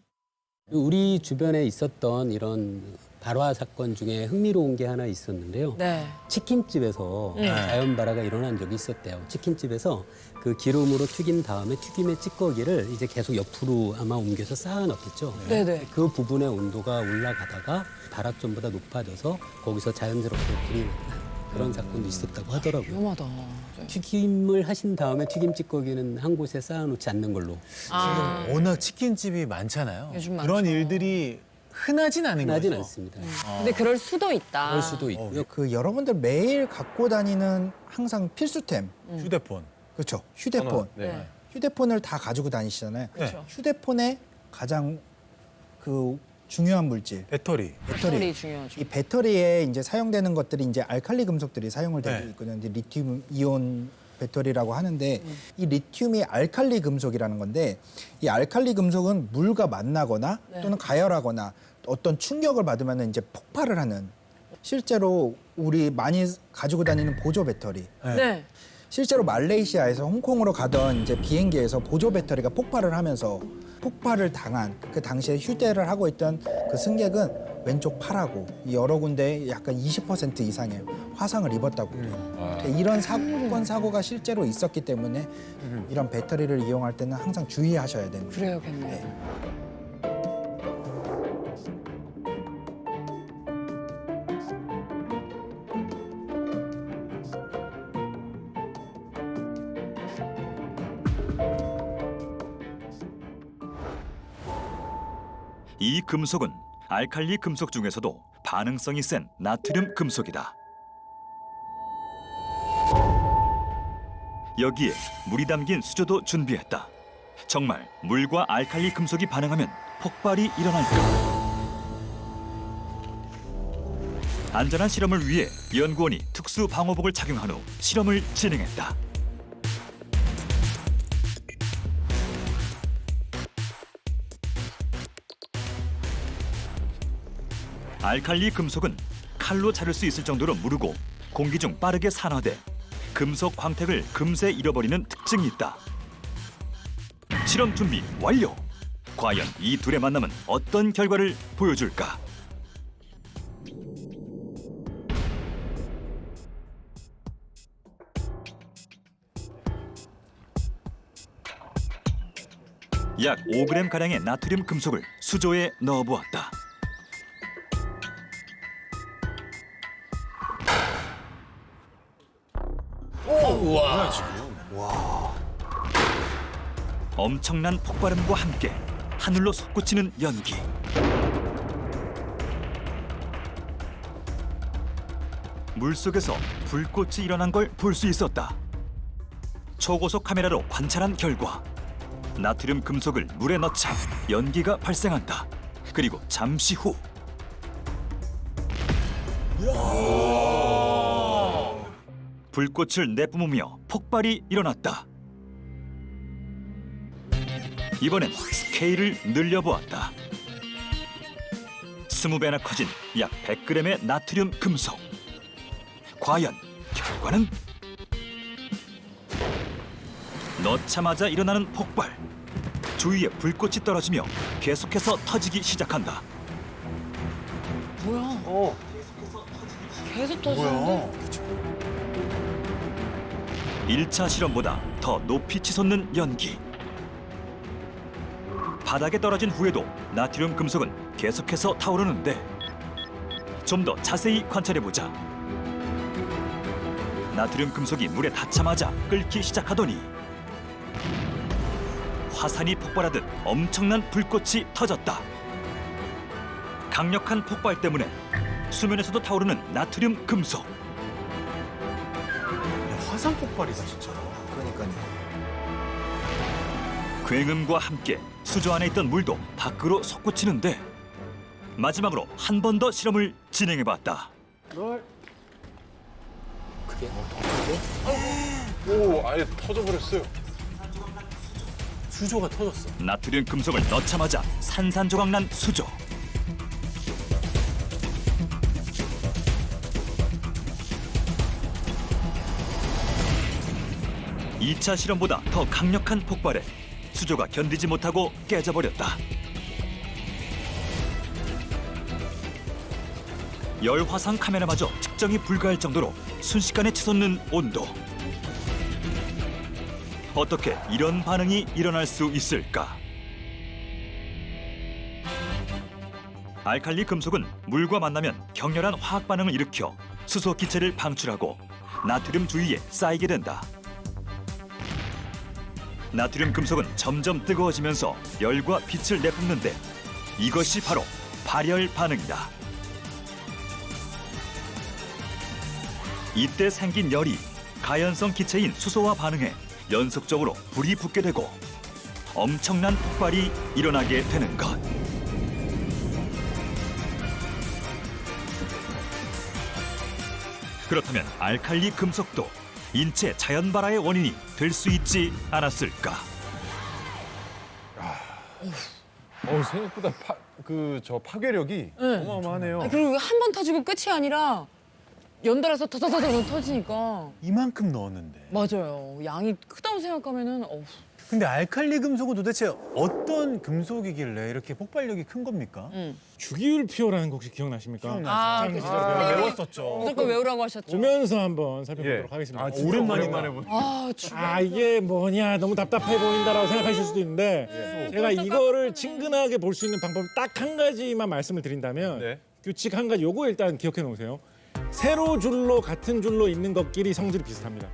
S5: 우리 주변에 있었던 이런 발화 사건 중에 흥미로운 게 하나 있었는데요.
S2: 네.
S5: 치킨집에서 자연 발화가 일어난 적이 있었대요. 치킨집에서 그 기름으로 튀긴 다음에 튀김의 찌꺼기를 이제 계속 옆으로 아마 옮겨서 쌓아 넣겠죠.
S2: 네네.
S5: 그 부분의 온도가 올라가다가 발화점보다 높아져서 거기서 자연스럽게 불이 나는 그런 사건도 있었다고 하더라고요.
S2: 위험하다.
S5: 튀김을 하신 다음에 튀김 찌꺼기는 한 곳에 쌓아놓지 않는 걸로.
S2: 아,
S3: 워낙 치킨집이 많잖아요.
S2: 요즘
S3: 그런
S2: 많죠.
S3: 일들이 흔하진 않은
S5: 흔하진
S3: 거죠.
S5: 않습니다.
S2: 근데 그럴 수도 있다.
S5: 그럴 수도 있고요.
S8: 그 여러분들 매일 갖고 다니는 항상 필수템.
S3: 휴대폰.
S8: 그렇죠. 휴대폰.
S2: 네.
S8: 휴대폰을 다 가지고 다니시잖아요.
S3: 그렇죠.
S8: 휴대폰의 가장 그 중요한 물질,
S3: 배터리.
S2: 배터리 중요하죠.
S8: 이 배터리에 이제 사용되는 것들이 이제 알칼리 금속들이 사용을 되고
S3: 네.
S8: 있거든요. 이제 리튬 이온 배터리라고 하는데 이 리튬이 알칼리 금속이라는 건데 이 알칼리 금속은 물과 만나거나 또는 가열하거나 어떤 충격을 받으면 이제 폭발을 하는 실제로 우리 많이 가지고 다니는 보조 배터리
S2: 네.
S8: 실제로 말레이시아에서 홍콩으로 가던 이제 비행기에서 보조 배터리가 폭발을 하면서 폭발을 당한 그 당시에 휴대를 하고 있던 그 승객은 왼쪽 팔하고 여러 군데 약간 20% 이상의 화상을 입었다고 그래요. 이런 사건 사고가 실제로 있었기 때문에 이런 배터리를 이용할 때는 항상 주의하셔야 됩니다.
S2: 그래야겠네.
S9: 이 금속은 알칼리 금속 중에서도 반응성이 센 나트륨 금속이다. 여기에 물이 담긴 수조도 준비했다. 정말 물과 알칼리 금속이 반응하면 폭발이 일어날까? 안전한 실험을 위해 연구원이 특수 방호복을 착용한 후 실험을 진행했다. 알칼리 금속은 칼로 자를 수 있을 정도로 무르고 공기 중 빠르게 산화돼 금속 광택을 금세 잃어버리는 특징이 있다. 실험 준비 완료! 과연 이 둘의 만남은 어떤 결과를 보여줄까? 약 5g가량의 나트륨 금속을 수조에 넣어보았다. 엄청난 폭발음과 함께 하늘로 솟구치는 연기. 물속에서 불꽃이 일어난 걸 볼 수 있었다. 초고속 카메라로 관찰한 결과 나트륨 금속을 물에 넣자 연기가 발생한다. 그리고 잠시 후 불꽃을 내뿜으며 폭발이 일어났다. 이번엔 스케일을 늘려보았다. 20배나 커진 약 100g의 나트륨 금속. 과연 결과는? 넣자마자 일어나는 폭발. 주위에 불꽃이 떨어지며 계속해서 터지기 시작한다.
S2: 뭐야? 계속 터지는데?
S9: 1차 실험보다 더 높이 치솟는 연기. 바닥에 떨어진 후에도 나트륨 금속은 계속해서 타오르는데 좀 더 자세히 관찰해보자. 나트륨 금속이 물에 닿자마자 끓기 시작하더니 화산이 폭발하듯 엄청난 불꽃이 터졌다. 강력한 폭발 때문에 수면에서도 타오르는 나트륨 금속.
S3: 화산 폭발이다 진짜.
S8: 그러니까요.
S9: 굉음과 함께 수조 안에 있던 물도 밖으로 솟구치는데 마지막으로 한 번 더 실험을 진행해봤다.
S4: 오, 아예 터져버렸어요.
S3: 수조가 터졌어.
S9: 나트륨 금속을 넣자마자 산산조각난 수조. 이 차 실험보다 더 강력한 폭발에 수조가 견디지 못하고 깨져버렸다. 열화상 카메라마저 측정이 불가할 정도로 순식간에 치솟는 온도. 어떻게 이런 반응이 일어날 수 있을까? 알칼리 금속은 물과 만나면 격렬한 화학 반응을 일으켜 수소 기체를 방출하고 나트륨 주위에 쌓이게 된다. 나트륨 금속은 점점 뜨거워지면서 열과 빛을 내뿜는데 이것이 바로 발열 반응이다. 이때 생긴 열이 가연성 기체인 수소와 반응해 연속적으로 불이 붙게 되고 엄청난 폭발이 일어나게 되는 것. 그렇다면 알칼리 금속도 인체 자연 발화의 원인이 될 수 있지 않았을까?
S7: 생각보다 파괴력이 어마어마하네요.
S2: 아니, 그리고 한 번 터지고 끝이 아니라 연달아서 터져서 터지니까
S3: 이만큼 넣었는데.
S2: 맞아요. 양이 크다고 생각하면은
S3: 근데 알칼리 금속은 도대체 어떤 금속이길래 이렇게 폭발력이 큰 겁니까?
S6: 주기율표라는 거 혹시 기억나십니까?
S2: 아,
S6: 학창
S2: 그
S6: 시절에
S3: 외웠었죠.
S2: 무조건 외우라고 하셨죠.
S6: 보면서 한번 살펴보도록
S7: 예.
S6: 하겠습니다.
S7: 아, 진짜 오랜만에 보네.
S6: 아 이게 뭐냐 너무 답답해 보인다라고 생각하실 수도 있는데 제가 이거를 친근하게 볼 수 있는 방법 딱 한 가지만 말씀을 드린다면
S7: 네.
S6: 규칙 한 가지 요거 일단 기억해 놓으세요. 세로 줄로 같은 줄로 있는 것끼리 성질이 비슷합니다.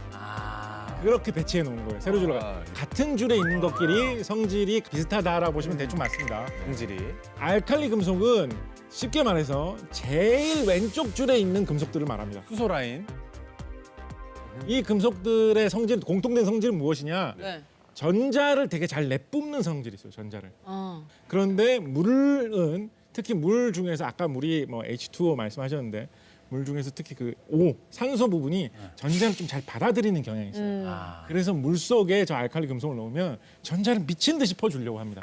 S6: 그렇게 배치해 놓은 거예요. 세로 줄로 같은 줄에 있는 것끼리 성질이 비슷하다라고 보시면 대충 맞습니다.
S3: 성질이.
S6: 알칼리 금속은 쉽게 말해서 제일 왼쪽 줄에 있는 금속들을 말합니다.
S3: 수소 라인.
S6: 이 금속들의 성질, 공통된 성질은 무엇이냐?
S2: 네.
S6: 전자를 되게 잘 내뿜는 성질이 있어요. 전자를.
S2: 어.
S6: 그런데 물은 특히 물 중에서 아까 물이 뭐 H2O 말씀하셨는데 물 중에서 특히 그 O 산소 부분이 전자를 좀 잘 받아들이는 경향이 있어요. 그래서 물 속에 저 알칼리 금속을 넣으면 전자를 미친 듯이 퍼주려고 합니다.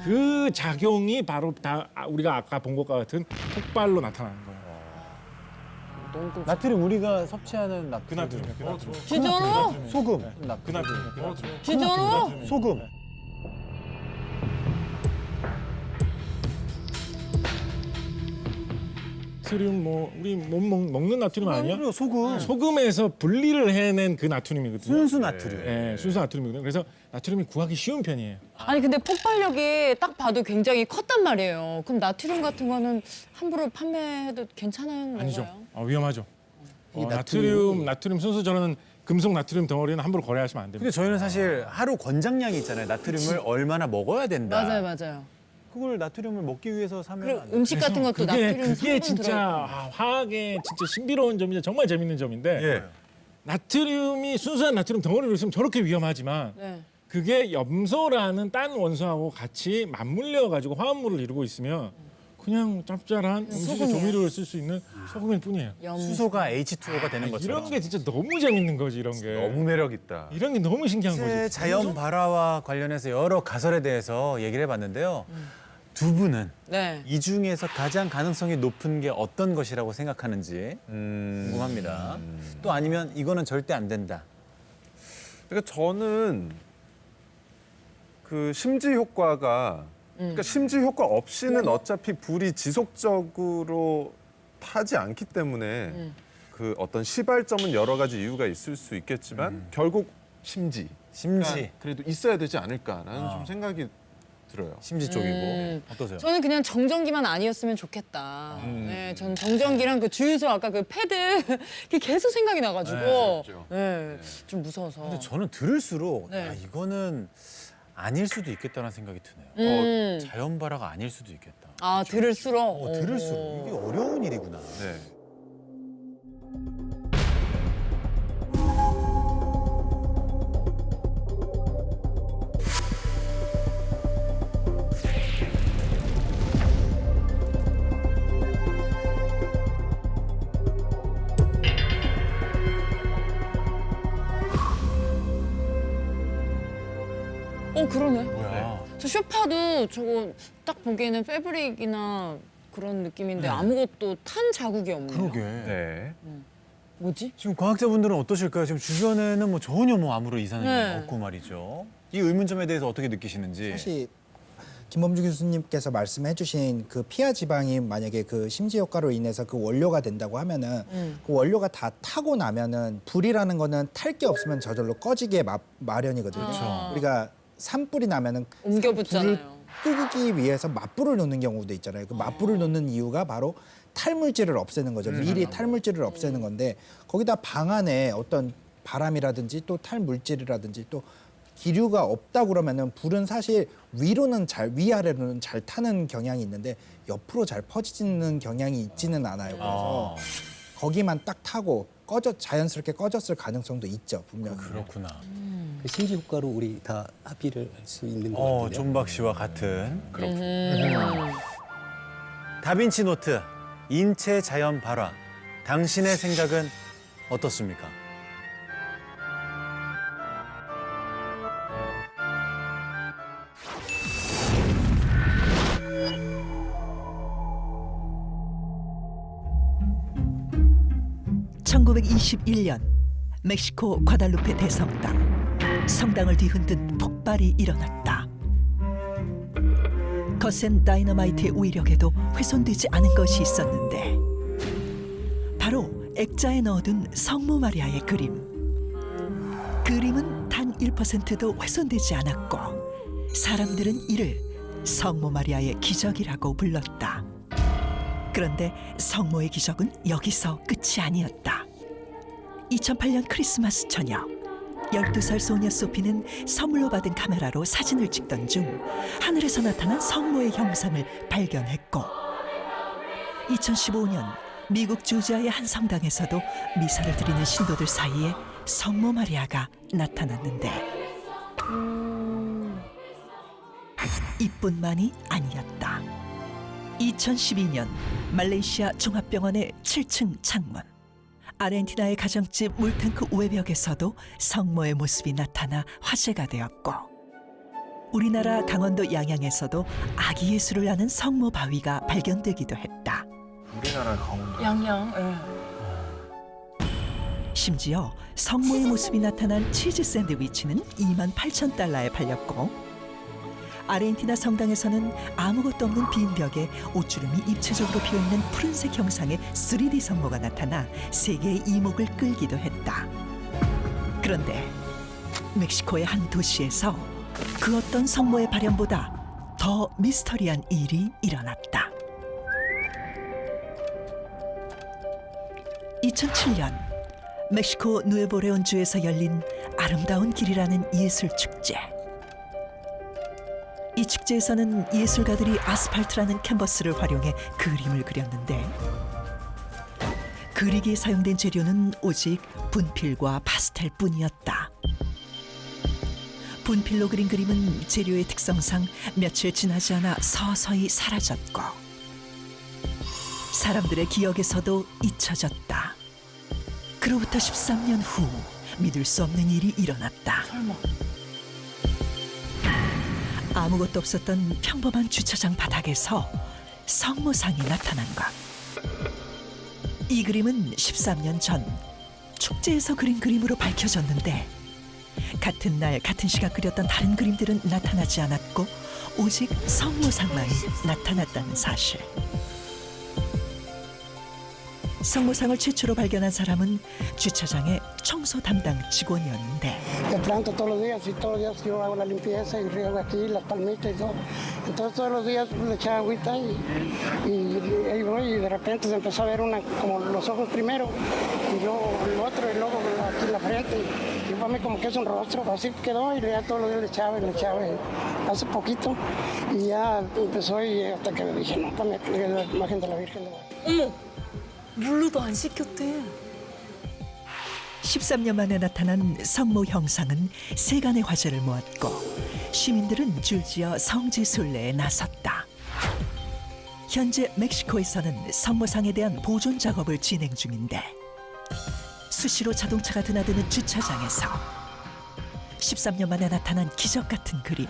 S6: 그 작용이 바로 다 우리가 아까 본 것과 같은 폭발로 나타나는 거예요.
S3: 나트륨 우리가 섭취하는
S6: 그 나트륨.
S2: 진짜로?
S3: 소금.
S6: 그 나트륨.
S2: 진짜로?
S3: 소금.
S6: 나트륨 뭐 우리 먹는 나트륨 아니야?
S3: 그리고 소금.
S6: 소금에서 분리를 해낸 그 나트륨이거든요.
S3: 순수 나트륨.
S6: 네, 순수 나트륨이거든요. 그래서 나트륨이 구하기 쉬운 편이에요.
S2: 아니 근데 폭발력이 딱 봐도 굉장히 컸단 말이에요. 그럼 나트륨 같은 거는 함부로 판매해도 괜찮은 건가요?
S6: 아니죠. 위험하죠.
S5: 이
S6: 나트륨 순수 저는 금속 나트륨 덩어리는 함부로 거래하시면 안 됩니다.
S3: 근데 저희는 사실 하루 권장량이 있잖아요. 나트륨을 얼마나 먹어야 된다.
S2: 맞아요.
S3: 그걸 나트륨을 먹기 위해서 사면
S2: 그리고
S3: 안 돼.
S2: 음식 같은 것도 나트륨
S6: 그게
S2: 성분
S6: 진짜
S2: 들어있고.
S6: 화학의 진짜 신비로운 점이자 정말 재밌는 점인데
S7: 예.
S6: 나트륨이 순수한 나트륨 덩어리로 있으면 저렇게 위험하지만
S2: 네.
S6: 그게 염소라는 딴 원소하고 같이 맞물려 가지고 화합물을 이루고 있으면 그냥 짭짤한 음식의
S2: 소금이에요.
S6: 조미료를 쓸 수 있는 소금일 뿐이에요.
S3: 수소가 H2O가 되는 것처럼.
S6: 이런 게 진짜 너무 재밌는 거지 이런 게.
S7: 너무 매력 있다.
S6: 이런 게 너무 신기한
S3: 실제
S6: 거지.
S3: 자연 발화와 관련해서 여러 가설에 대해서 얘기를 해봤는데요. 두 분은
S2: 네.
S3: 이 중에서 가장 가능성이 높은 게 어떤 것이라고 생각하는지 궁금합니다. 또 아니면 이거는 절대 안 된다.
S7: 그러니까 저는 그 심지 효과가 그러니까 심지 효과 없이는 어차피 불이 지속적으로 타지 않기 때문에 그 어떤 시발점은 여러 가지 이유가 있을 수 있겠지만 결국 심지.
S3: 심지.
S7: 그래도 있어야 되지 않을까라는 좀 생각이 들어요.
S3: 심지 쪽이고. 어떠세요?
S2: 저는 그냥 정전기만 아니었으면 좋겠다. 네, 전 정전기랑 그 주유소 아까 그 패드 그게 계속 생각이 나가지고 네, 좀 무서워서.
S3: 근데 저는 들을수록
S2: 네.
S3: 야, 이거는 아닐 수도 있겠다는 생각이 드네요. 자연 발화가 아닐 수도 있겠다.
S2: 아 들을수록.
S3: 들을수록 이게 어려운 일이구나.
S7: 네.
S2: 그러네.
S3: 뭐야?
S2: 저 쇼파도 저거 딱 보기에는 패브릭이나 그런 느낌인데 아무것도 탄 자국이 없네요.
S3: 그러게.
S7: 네.
S2: 뭐지?
S3: 지금 과학자분들은 어떠실까요? 지금 주변에는 뭐 전혀 뭐 아무런 이상이
S2: 네.
S3: 없고 말이죠. 이 의문점에 대해서 어떻게 느끼시는지.
S8: 사실 김범주 교수님께서 말씀해주신 그 피하 지방이 만약에 그 심지 효과로 인해서 그 원료가 된다고 하면은 그 원료가 다 타고 나면은 불이라는 거는 탈 게 없으면 저절로 꺼지게 마련이거든요. 우리가 산불이 나면은
S2: 옮겨붙잖아요.
S8: 끄기 위해서 맞불을 놓는 경우도 있잖아요. 그 맞불을 놓는 이유가 바로 탈물질을 없애는 거죠. 미리 탈물질을 없애는 건데 거기다 방 안에 어떤 바람이라든지 또 탈물질이라든지 또 기류가 없다 그러면은 불은 사실 위아래로는 잘 타는 경향이 있는데 옆으로 잘 퍼지는 경향이 있지는 않아요. 그래서 거기만 딱 타고 자연스럽게 꺼졌을 가능성도 있죠, 분명히.
S3: 그렇구나.
S5: 그 심지 효과로 우리 다 합의를 할 수 있는 것 같은데요.
S3: 존박 씨와 같은. 다빈치 노트, 인체 자연 발화. 당신의 생각은 어떻습니까? (1921년) 멕시코 과달루페 대성당.
S1: 성당을 뒤흔든 폭발이 일어났다. 거센 다이너마이트의 위력에도 훼손되지 않은 것이 있었는데 바로 액자에 넣어둔 성모 마리아의 그림. 그림은 단 1%도 훼손되지 않았고 사람들은 이를 성모 마리아의 기적이라고 불렀다. 그런데 성모의 기적은 여기서 끝이 아니었다. 2008년 크리스마스 저녁 12살 소녀 소피는 선물로 받은 카메라로 사진을 찍던 중 하늘에서 나타난 성모의 형상을 발견했고 2015년 미국 조지아의 한 성당에서도 미사를 드리는 신도들 사이에 성모 마리아가 나타났는데 이뿐만이 아니었다. 2012년 말레이시아 종합병원의 7층 창문, 아르헨티나의 가정집 물탱크 외벽에서도 성모의 모습이 나타나 화제가 되었고 우리나라 강원도 양양에서도 아기 예술을 하는 성모 바위가 발견되기도 했다.
S7: 우리나라 강원도.
S2: 양양.
S1: 심지어 성모의 모습이 나타난 치즈 샌드위치는 28,000달러에 팔렸고 아르헨티나 성당에서는 아무것도 없는 빈 벽에 옷주름이 입체적으로 피어있는 푸른색 형상의 3D 성모가 나타나 세계의 이목을 끌기도 했다. 그런데 멕시코의 한 도시에서 그 어떤 성모의 발현보다 더 미스터리한 일이 일어났다. 2007년 멕시코 누에보레온주에서 열린 아름다운 길이라는 예술 축제. 이 축제에서는 예술가들이 아스팔트라는 캔버스를 활용해 그림을 그렸는데 그리기에 사용된 재료는 오직 분필과 파스텔뿐이었다. 분필로 그린 그림은 재료의 특성상 며칠 지나지 않아 서서히 사라졌고 사람들의 기억에서도 잊혀졌다. 그로부터 13년 후 믿을 수 없는 일이 일어났다.
S2: 설마.
S1: 아무것도 없었던 평범한 주차장 바닥에서 성모상이 나타난 것. 이 그림은 13년 전 축제에서 그린 그림으로 밝혀졌는데 같은 날 같은 시각 그렸던 다른 그림들은 나타나지 않았고 오직 성모상만이 나타났다는 사실. 성모상을 최초로 발견한 사람은 주차장의 청소 담당 직원이었는데
S10: Te planto todos los días y todos los días yo hago la limpieza y riego aquí las palmitas y todo. Entonces todos los días le echaba agüita y ahí voy y de repente se empezó a ver una como los ojos primero y luego el otro y luego aquí en la frente. Y para mí como que es un rostro, así quedó y ya todos los días le echaba y hace poquito y ya empezó y hasta que dije no, para la imagen de la Virgen de Guadalupe.
S2: 어머, 물로도 안 씻겼대.
S1: 13년 만에 나타난 성모 형상은 세간의 화제를 모았고 시민들은 줄지어 성지 순례에 나섰다. 현재 멕시코에서는 성모상에 대한 보존 작업을 진행 중인데 수시로 자동차가 드나드는 주차장에서 13년 만에 나타난 기적 같은 그림.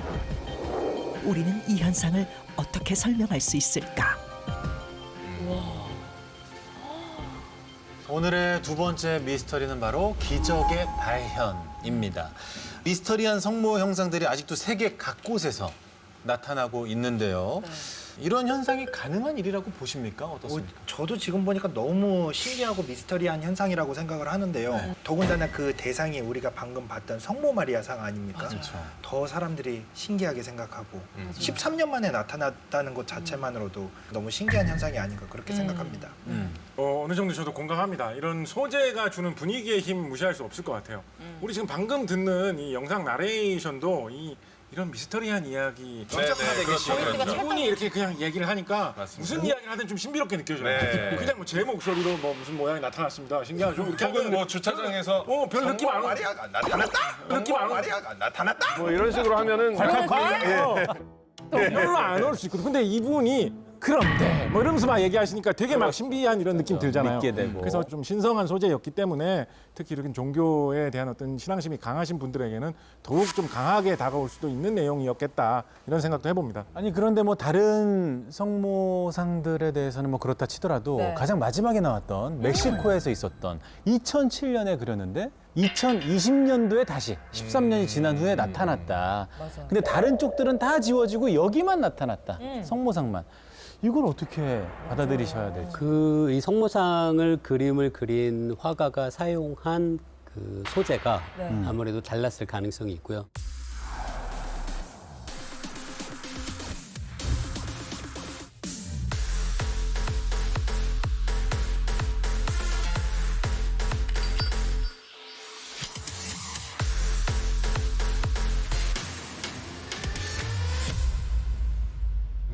S1: 우리는 이 현상을 어떻게 설명할 수 있을까?
S3: 오늘의 두 번째 미스터리는 바로 기적의 발현입니다. 미스터리한 성모 형상들이 아직도 세계 각곳에서 나타나고 있는데요. 이런 현상이 가능한 일이라고 보십니까? 어떻습니까?
S11: 저도 지금 보니까 너무 신기하고 미스터리한 현상이라고 생각을 하는데요. 더군다나 그 대상이 우리가 방금 봤던 성모 마리아 상 아닙니까?
S3: 그렇죠.
S11: 더 사람들이 신기하게 생각하고 13년 만에 나타났다는 것 자체만으로도 너무 신기한 현상이 아닌가 그렇게 생각합니다.
S6: 어느 정도 저도 공감합니다. 이런 소재가 주는 분위기의 힘 무시할 수 없을 것 같아요. 우리 지금 방금 듣는 이 영상 나레이션도 이런 미스터리한 이야기 이분이 이렇게 그냥 얘기를 하니까 무슨 이야기를 하든 좀 신비롭게 느껴져요.
S7: 네.
S6: 그냥 뭐 제 목소리로 뭐 무슨 모양이 나타났습니다. 신기하죠? 이렇게
S7: 혹은 뭐 주차장에서
S6: 별 느낌 안 와.
S7: 마리아가 나타났다.
S6: 느낌 안 와.
S7: 마리아가 나타났다.
S4: 뭐 이런 식으로 하면은
S6: 별로 안 올 수 있거든. 근데 이분이 그런데 뭐 이러면서 막 얘기하시니까 되게 막 신비한 이런 느낌 들잖아요.
S3: 믿게 되고.
S6: 그래서 좀 신성한 소재였기 때문에 특히 이렇게 종교에 대한 어떤 신앙심이 강하신 분들에게는 더욱 좀 강하게 다가올 수도 있는 내용이었겠다 이런 생각도 해봅니다.
S3: 아니 그런데 뭐 다른 성모상들에 대해서는 뭐 그렇다 치더라도
S2: 네.
S3: 가장 마지막에 나왔던 멕시코에서 있었던 2007년에 그렸는데 2020년도에 다시 13년이 지난 후에 나타났다.
S2: 맞아.
S3: 근데 다른 쪽들은 다 지워지고 여기만 나타났다. 성모상만. 이걸 어떻게 받아들이셔야 될지.
S5: 그 이 성모상을 그림을 그린 화가가 사용한 그 소재가 아무래도 달랐을 가능성이 있고요.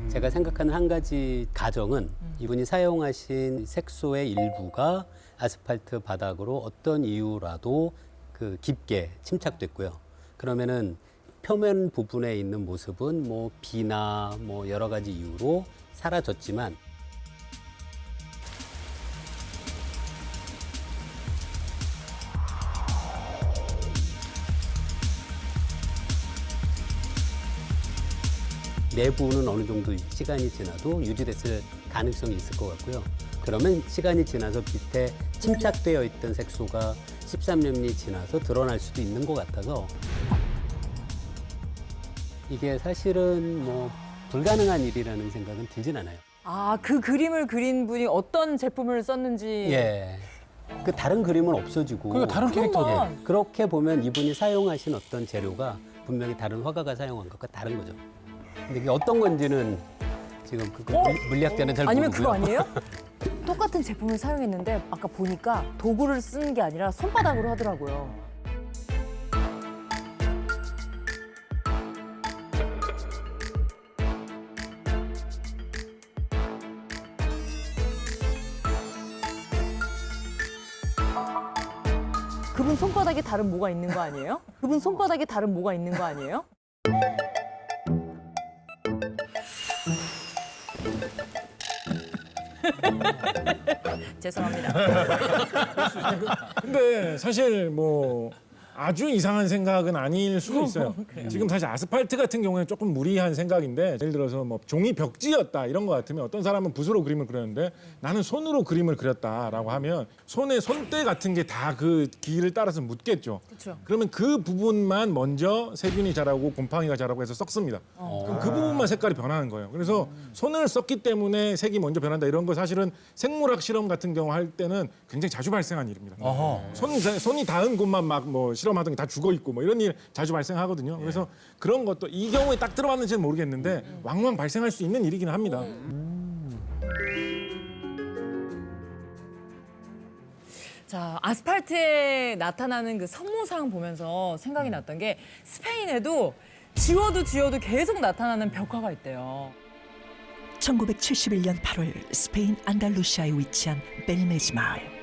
S5: 제가 생각하는 한 가지 가정은 이분이 사용하신 색소의 일부가 아스팔트 바닥으로 어떤 이유라도 그 깊게 침착됐고요. 그러면은 표면 부분에 있는 모습은 뭐 비나 뭐 여러 가지 이유로 사라졌지만 내부는 어느 정도 시간이 지나도 유지됐을 가능성이 있을 것 같고요. 그러면 시간이 지나서 밑에 침착되어 있던 색소가 13년이 지나서 드러날 수도 있는 것 같아서 이게 사실은 뭐 불가능한 일이라는 생각은 들진 않아요.
S2: 아, 그 그림을 그린 분이 어떤 제품을 썼는지.
S5: 예. 그 다른 그림은 없어지고
S3: 그러니까 다른 캐릭터도.
S2: 그러면.
S5: 그렇게 보면 이분이 사용하신 어떤 재료가 분명히 다른 화가가 사용한 것과 다른 거죠. 근데 이게 어떤 건지는 지금 그 물리학자는 잘
S12: 아니면
S5: 모르고요.
S12: 그거 아니에요? 똑같은 제품을 사용했는데 아까 보니까 도구를 쓰는 게 아니라 손바닥으로 하더라고요. 그분 손바닥에 다른 뭐가 있는 거 아니에요? 그분 손바닥에 다른 뭐가 있는 거 아니에요? 죄송합니다.
S6: 근데 사실 뭐 아주 이상한 생각은 아닐 수도 있어요. 지금 사실 아스팔트 같은 경우에는 조금 무리한 생각인데 예를 들어서 뭐 종이 벽지였다 이런 거 같으면 어떤 사람은 붓으로 그림을 그렸는데 나는 손으로 그림을 그렸다라고 하면 손에 손때 같은 게 다 그 길을 따라서 묻겠죠.
S2: 그쵸.
S6: 그러면 그 부분만 먼저 세균이 자라고 곰팡이가 자라고 해서 썩습니다. 그럼 그 부분만 색깔이 변하는 거예요. 그래서 손을 썼기 때문에 색이 먼저 변한다 이런 거 사실은 생물학 실험 같은 경우 할 때는 굉장히 자주 발생한 일입니다. 손이 닿은 곳만 막 뭐 실험하던 게 다 죽어 있고 뭐 이런 일 자주 발생하거든요. 그래서 그런 것도 이 경우에 딱 들어봤는지는 모르겠는데 왕왕 발생할 수 있는 일이긴 합니다.
S2: 자, 아스팔트에 나타나는 그 성모상 보면서 생각이 났던 게 스페인에도 지워도 계속 나타나는 벽화가 있대요.
S1: 1971년 8월 스페인 안달루시아에 위치한 벨메지 마을.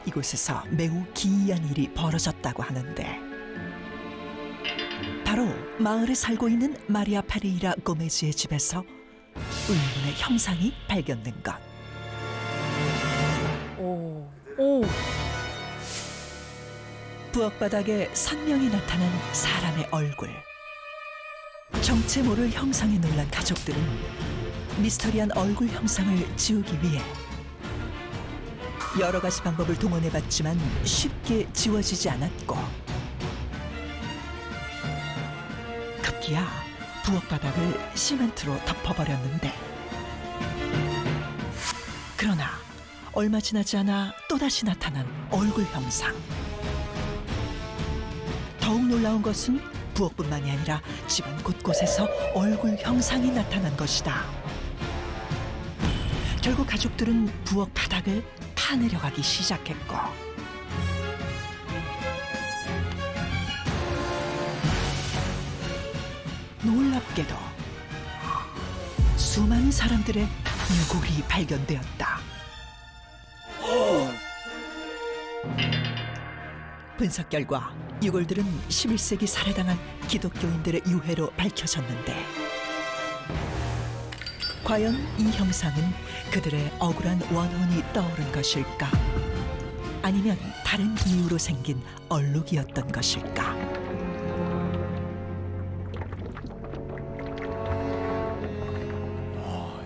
S1: 이곳에서 매우 기이한 일이 벌어졌다고 하는데 바로 마을에 살고 있는 마리아 페레이라 고메즈의 집에서 의문의 형상이 발견된 것.
S2: 오,
S1: 부엌바닥에 선명히 나타난 사람의 얼굴. 정체 모를 형상에 놀란 가족들은 미스터리한 얼굴 형상을 지우기 위해 여러 가지 방법을 동원해봤지만 쉽게 지워지지 않았고 급기야 부엌바닥을 시멘트로 덮어버렸는데 그러나 얼마 지나지 않아 또다시 나타난 얼굴 형상. 더욱 놀라운 것은 부엌뿐만이 아니라 집안 곳곳에서 얼굴 형상이 나타난 것이다. 결국 가족들은 부엌 바닥을 파내려가기 시작했고 놀랍게도 수많은 사람들의 유골이 발견되었다. 분석 결과 유골들은 11세기 살해당한 기독교인들의 유해로 밝혀졌는데 과연 이 형상은 그들의 억울한 원혼이 떠오른 것일까? 아니면 다른 이유로 생긴 얼룩이었던 것일까?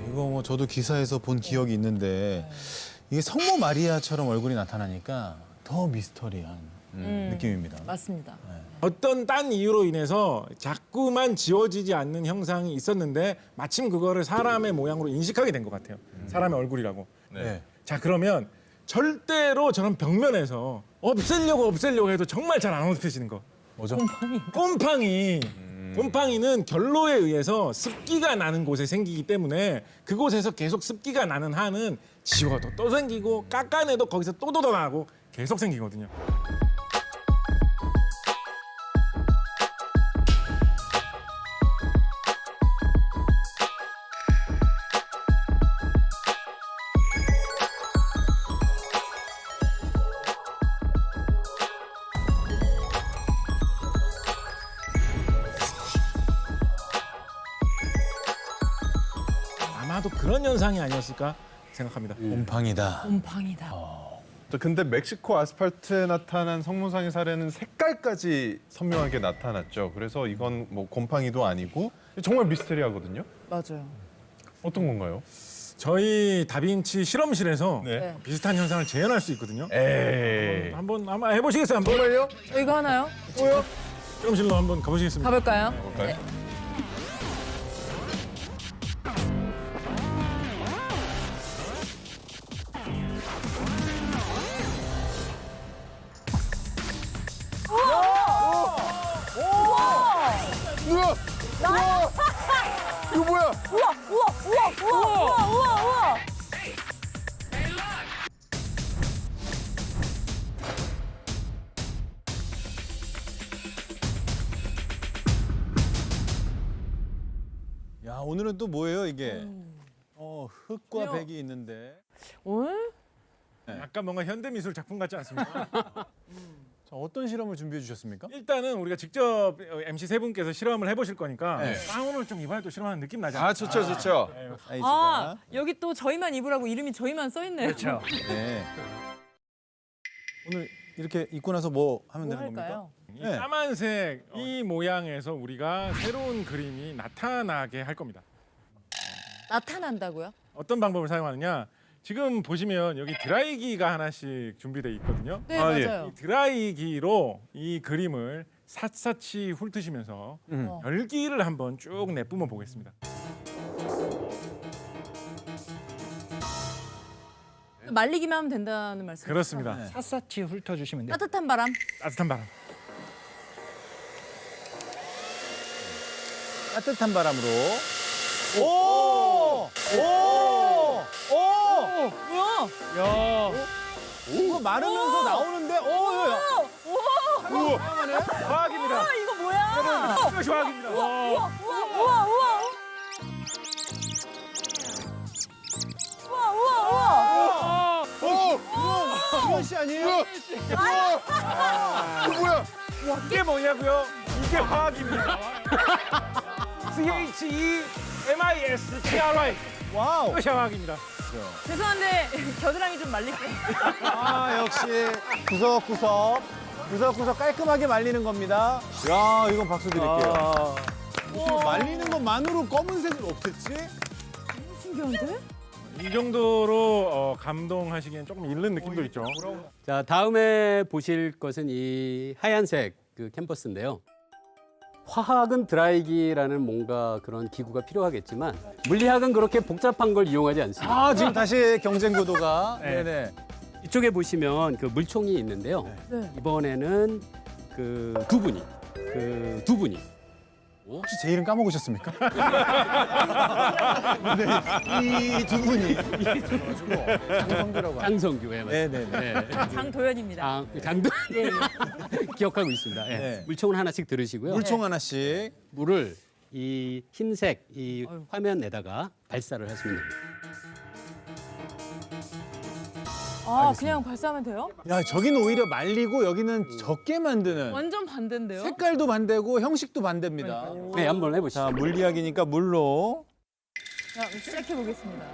S3: 이거 뭐 저도 기사에서 본 기억이 있는데 이게 성모 마리아처럼 얼굴이 나타나니까 더 미스터리한 느낌입니다.
S2: 맞습니다.
S6: 어떤 딴 이유로 인해서 자꾸만 지워지지 않는 형상이 있었는데 마침 그거를 사람의 모양으로 인식하게 된 것 같아요. 사람의 얼굴이라고.
S3: 네.
S6: 자, 그러면 절대로 저런 벽면에서 없애려고 해도 정말 잘 안 없어지는 거.
S3: 뭐죠?
S6: 곰팡이. 곰팡이는 결로에 의해서 습기가 나는 곳에 생기기 때문에 그곳에서 계속 습기가 나는 한은 지워도 또 생기고 깎아내도 거기서 또 돋아나고 계속 생기거든요. 아마도 그런 현상이 아니었을까 생각합니다.
S3: 곰팡이다.
S2: 곰팡이다.
S7: 근데 멕시코 아스팔트에 나타난 성모상의 사례는 색깔까지 선명하게 나타났죠. 그래서 이건 뭐 곰팡이도 아니고 정말 미스테리하거든요.
S2: 맞아요.
S7: 어떤 건가요?
S6: 저희 다빈치 실험실에서
S7: 네.
S6: 비슷한 현상을 재현할 수 있거든요.
S7: 에이.
S6: 한번 아마 해보시겠어요? 한번?
S7: 정말요?
S2: 이거 하나요?
S7: 뭐요?
S6: 실험실로 한번 가보시겠습니다.
S2: 가볼까요?
S7: 볼까요? 우와! 우와! 이거 뭐야?
S12: 우와.
S3: 야, 오늘은 또 뭐예요, 이게? 흙과
S2: 그래요.
S3: 백이 있는데.
S2: 오늘?
S6: 약간 뭔가 현대미술 작품 같지 않습니까?
S3: 자, 어떤 실험을 준비해 주셨습니까?
S6: 일단은 우리가 직접 MC 세 분께서 실험을 해보실 거니까
S3: 네.
S6: 가운을 좀 입어야 또 실험하는 느낌 나지 않아요?
S7: 아, 좋죠, 좋죠.
S3: 사이즈가.
S2: 아, 여기 또 저희만 입으라고 이름이 저희만 써있네요.
S6: 그렇죠.
S3: 네. 오늘 이렇게 입고 나서 뭐 하면
S2: 뭐
S3: 되는 겁니까?
S2: 할까요?
S6: 이
S3: 네.
S6: 까만색 이 모양에서 우리가 새로운 그림이 나타나게 할 겁니다.
S2: 나타난다고요?
S6: 어떤 방법을 사용하느냐? 지금 보시면 여기 드라이기가 하나씩 준비되어 있거든요.
S2: 네,
S7: 아, 예.
S2: 맞아요.
S6: 이 드라이기로 이 그림을 샅샅이 훑으시면서 열기를 한번 쭉 내뿜어 보겠습니다.
S2: 말리기만 하면 된다는 말씀.
S6: 그렇습니다.
S3: 네.
S11: 샅샅이 훑어주시면 돼요.
S2: 따뜻한 바람.
S6: 따뜻한 바람.
S3: 따뜻한 바람으로. 오! 오! 오!
S2: 뭐야?
S3: 야. 이거 마르면서 나오는데, 야.
S6: 우와! 화학입니다.
S2: 이거 뭐야?
S6: 이것이 화학입니다.
S2: 우와.
S3: 이건 씨 아니에요?
S7: 이거 뭐야?
S6: 이게 뭐냐고요? 이게 화학입니다. CHEMISTRY.
S3: 와우.
S6: 이것이 화학입니다.
S2: 죄송한데 겨드랑이 좀 말릴게요.
S3: 아, 역시 구석구석 깔끔하게 말리는 겁니다. 야, 이건 박수 드릴게요. 어떻게 말리는 것만으로 검은색을 없앴지?
S2: 신기한데?
S6: 이 정도로 감동하시기엔 조금 잃는 느낌도 있죠.
S5: 자, 다음에 보실 것은 이 하얀색 그 캔버스인데요. 화학은 드라이기라는 뭔가 그런 기구가 필요하겠지만 물리학은 그렇게 복잡한 걸 이용하지 않습니다.
S3: 아, 지금 다시 경쟁 구도가.
S5: 네.
S3: 네네.
S5: 이쪽에 보시면 그 물총이 있는데요.
S2: 네.
S5: 이번에는 그 두 분이
S3: 혹시 제 이름 까먹으셨습니까? 네, 이 두 분이. 장성규라고.
S5: 장성규, 예, 맞습니다.
S3: 네네네.
S2: 장도연입니다.
S5: 장도 기억하고 있습니다. 예.
S3: 네.
S5: 물총을 하나씩 들으시고요.
S3: 물총 하나씩.
S5: 물을 이 흰색 이 화면에다가 발사를 하시면 됩니다.
S2: 아, 그냥 발사하면 돼요?
S3: 야, 저기는 오히려 말리고 여기는 적게 만드는.
S2: 완전 반대인데요?
S3: 색깔도 반대고 형식도 반대입니다.
S5: 네, 한번 해보시죠.
S3: 자, 물리학이니까 물로.
S2: 자, 시작해 보겠습니다.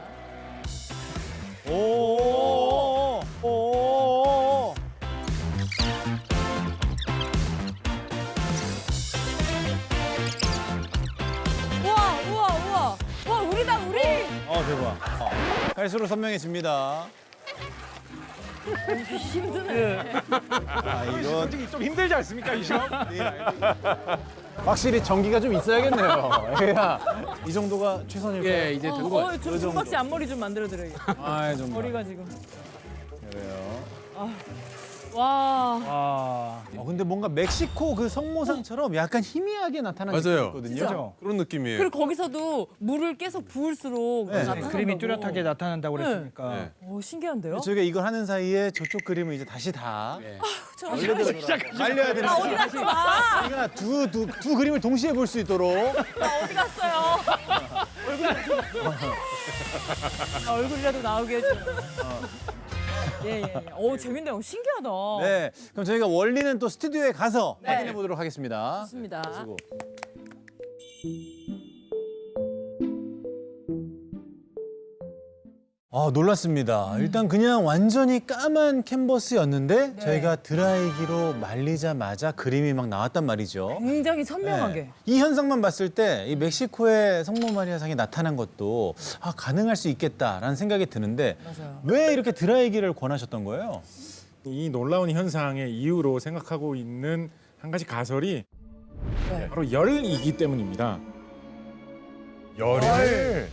S3: 오.
S2: 우와. 와, 우리다, 우리.
S3: 대박. 갈수록 선명해집니다.
S2: 힘드네.
S3: 이거
S6: 솔직히 좀 힘들지 않습니까, 이 시험?
S3: 확실히 전기가 좀 있어야겠네요. 이 정도가 최선일까요?
S6: 예, 이제 된 거.
S2: 저 손박씨 앞머리 좀 만들어 드려야겠다.
S3: 좀
S2: 머리가 지금.
S3: 그래요.
S2: 와.
S3: 근데 뭔가 멕시코 그 성모상처럼 약간 희미하게 나타나는
S7: 맞아요.
S3: 느낌이거든요.
S7: 그런 느낌이에요.
S2: 그리고 거기서도 물을 계속 부을수록 나타난다고.
S11: 그림이 뚜렷하게 나타난다고 그랬으니까.
S7: 네.
S2: 오, 신기한데요?
S3: 저희가 이걸 하는 사이에 저쪽 그림을 이제 다시 다
S2: 나
S3: 말려야 되는
S2: 어디 갔어, 나?
S3: 우리가 두 그림을 동시에 볼 수 있도록.
S2: 나 어디 갔어요? 얼굴이라도 나오게 해줘. 예. 오, 재밌네요. 신기하다.
S3: 네, 그럼 저희가 원리는 또 스튜디오에 가서 확인해 보도록 하겠습니다.
S2: 좋습니다.
S3: 수고. 놀랐습니다. 일단 그냥 완전히 까만 캔버스였는데 저희가 드라이기로 말리자마자 그림이 막 나왔단 말이죠.
S2: 굉장히 선명하게.
S3: 네. 이 현상만 봤을 때 이 멕시코의 성모 마리아상이 나타난 것도 가능할 수 있겠다라는 생각이 드는데
S2: 맞아요.
S3: 왜 이렇게 드라이기를 권하셨던 거예요?
S6: 이 놀라운 현상의 이유로 생각하고 있는 한 가지 가설이 바로 열이기 때문입니다.
S7: 열을.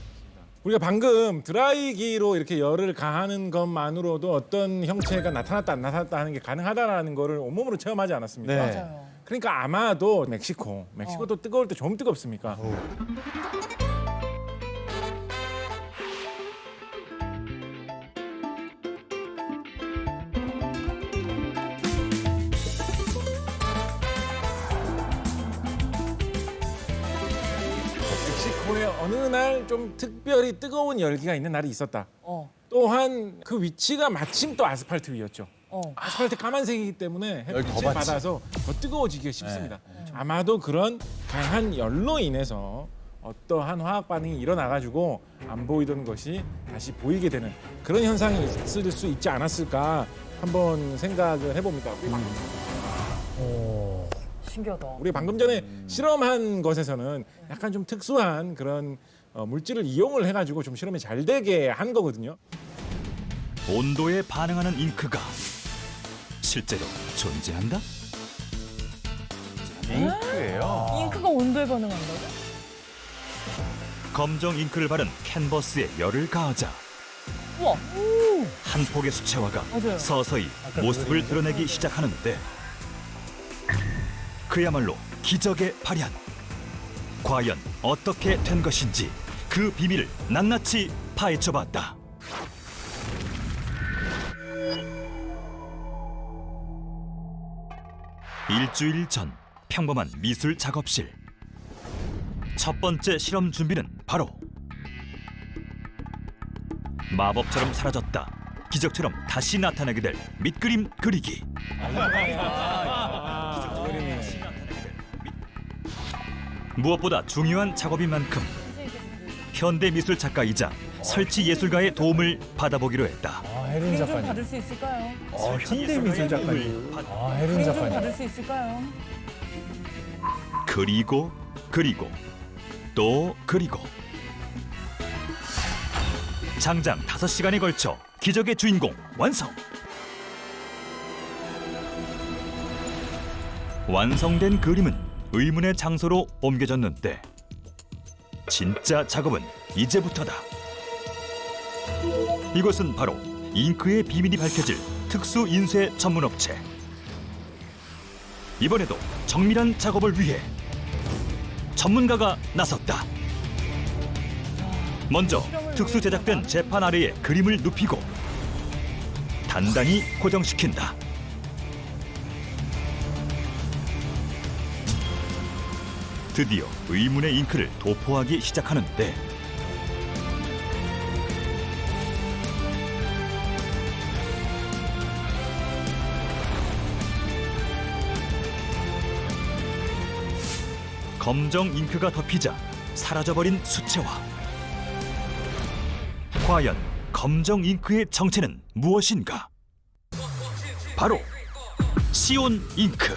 S6: 우리가 방금 드라이기로 이렇게 열을 가하는 것만으로도 어떤 형체가 나타났다 안 나타났다 하는 게 가능하다라는 거를 온몸으로 체험하지 않았습니까?
S3: 네.
S2: 맞아요.
S6: 그러니까 아마도 멕시코도 뜨거울 때 좀 뜨겁습니까? 멕시코에 어느 날 좀 특별히 뜨거운 열기가 있는 날이 있었다. 또한 그 위치가 마침 또 아스팔트 위였죠. 아스팔트 까만색이기 때문에 햇빛을
S3: 더 받지.
S6: 받아서 더 뜨거워지기가 쉽습니다. 아마도 그런 강한 열로 인해서 어떠한 화학 반응이 일어나가지고 안 보이던 것이 다시 보이게 되는 그런 현상이 있을 수 있지 않았을까 한번 생각을 해봅니다.
S2: 신기하다.
S6: 우리 방금 전에 실험한 것에서는 약간 좀 특수한 그런 물질을 이용을 해가지고 좀 실험이 잘 되게 한 거거든요.
S9: 온도에 반응하는 잉크가 실제로 존재한다?
S2: 잉크가 온도에 반응한다고?
S9: 검정 잉크를 바른 캔버스에 열을 가하자
S2: 우와.
S9: 한 폭의 수채화가
S2: 맞아요.
S9: 서서히 모습을 드러내기 시작하는데 그야말로 기적의 발현. 과연 어떻게 된 것인지 그 비밀을 낱낱이 파헤쳐봤다. 일주일 전 평범한 미술 작업실. 첫 번째 실험 준비는 바로 마법처럼 사라졌다. 기적처럼 다시 나타나게 될 밑그림 그리기. 무엇보다 중요한 작업인 만큼 현대 미술 작가이자 설치 예술가의 도움을 받아보기로 했다.
S2: 그림 좀 받을 수 있을까요?
S3: 현대 미술 작가님.
S2: 그림 좀 받을 수 있을까요?
S9: 그리고 또 그리고 장장 5시간에 걸쳐 기적의 주인공 완성. 완성된 그림은 의문의 장소로 옮겨졌는데 진짜 작업은 이제부터다. 이것은 바로 잉크의 비밀이 밝혀질 특수 인쇄 전문 업체. 이번에도 정밀한 작업을 위해 전문가가 나섰다. 먼저 특수 제작된 재판 아래에 그림을 눕히고 단단히 고정시킨다. 드디어 의문의 잉크를 도포하기 시작하는데 검정 잉크가 덮이자 사라져버린 수채화. 과연 검정 잉크의 정체는 무엇인가? 바로 시온 잉크.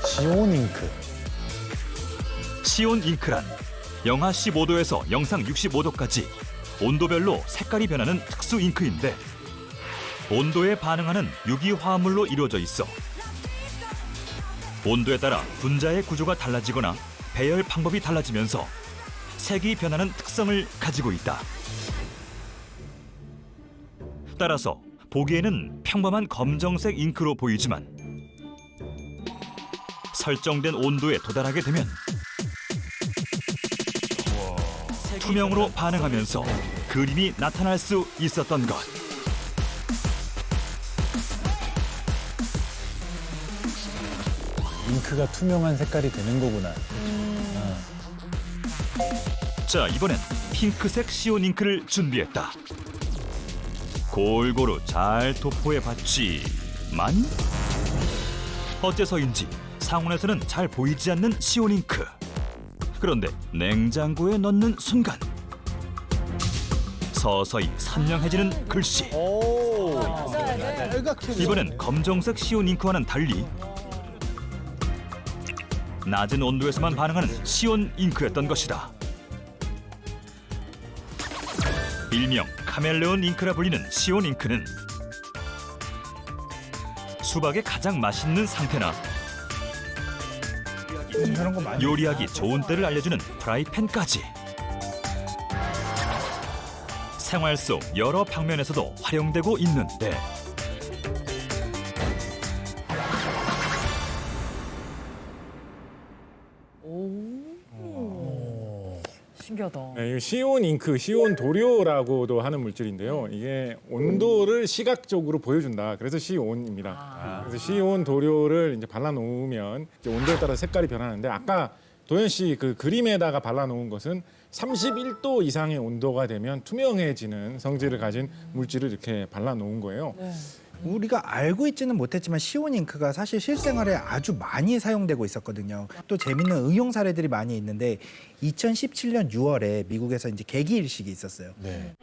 S3: 시온 잉크.
S9: 시온 잉크란 영하 15도에서 영상 65도까지 온도별로 색깔이 변하는 특수 잉크인데 온도에 반응하는 유기화합물로 이루어져 있어 온도에 따라 분자의 구조가 달라지거나 배열 방법이 달라지면서 색이 변하는 특성을 가지고 있다. 따라서 보기에는 평범한 검정색 잉크로 보이지만 설정된 온도에 도달하게 되면 투명으로 반응하면서 그림이 나타날 수 있었던 것.
S3: 잉크가 투명한 색깔이 되는 거구나.
S9: 자, 이번엔 핑크색 시온 잉크를 준비했다. 골고루 잘 도포해 봤지만 어째서인지 상온에서는 잘 보이지 않는 시온 잉크. 그런데 냉장고에 넣는 순간 서서히 선명해지는 글씨. 이번엔 검정색 시온 잉크와는 달리 낮은 온도에서만 반응하는 시온 잉크였던 것이다. 일명 카멜레온 잉크라 불리는 시온 잉크는 수박의 가장 맛있는 상태나
S8: 그런 거 많이
S9: 요리하기 좋은 때를 알려주는 프라이팬까지 생활 속 여러 방면에서도 활용되고 있는데
S2: 신기하다.
S6: 네, 이 시온 잉크, 시온 도료라고도 하는 물질인데요. 이게 온도를 시각적으로 보여준다. 그래서 시온입니다. 그래서 시온 도료를 이제 발라놓으면 이제 온도에 따라 색깔이 변하는데 아까 도현 씨 그 그림에다가 발라놓은 것은 31도 이상의 온도가 되면 투명해지는 성질을 가진 물질을 이렇게 발라놓은 거예요.
S8: 우리가 알고 있지는 못했지만 시온 잉크가 사실 실생활에 아주 많이 사용되고 있었거든요. 또 재밌는 응용 사례들이 많이 있는데 2017년 6월에 미국에서 이제 개기 일식이 있었어요.
S3: 네.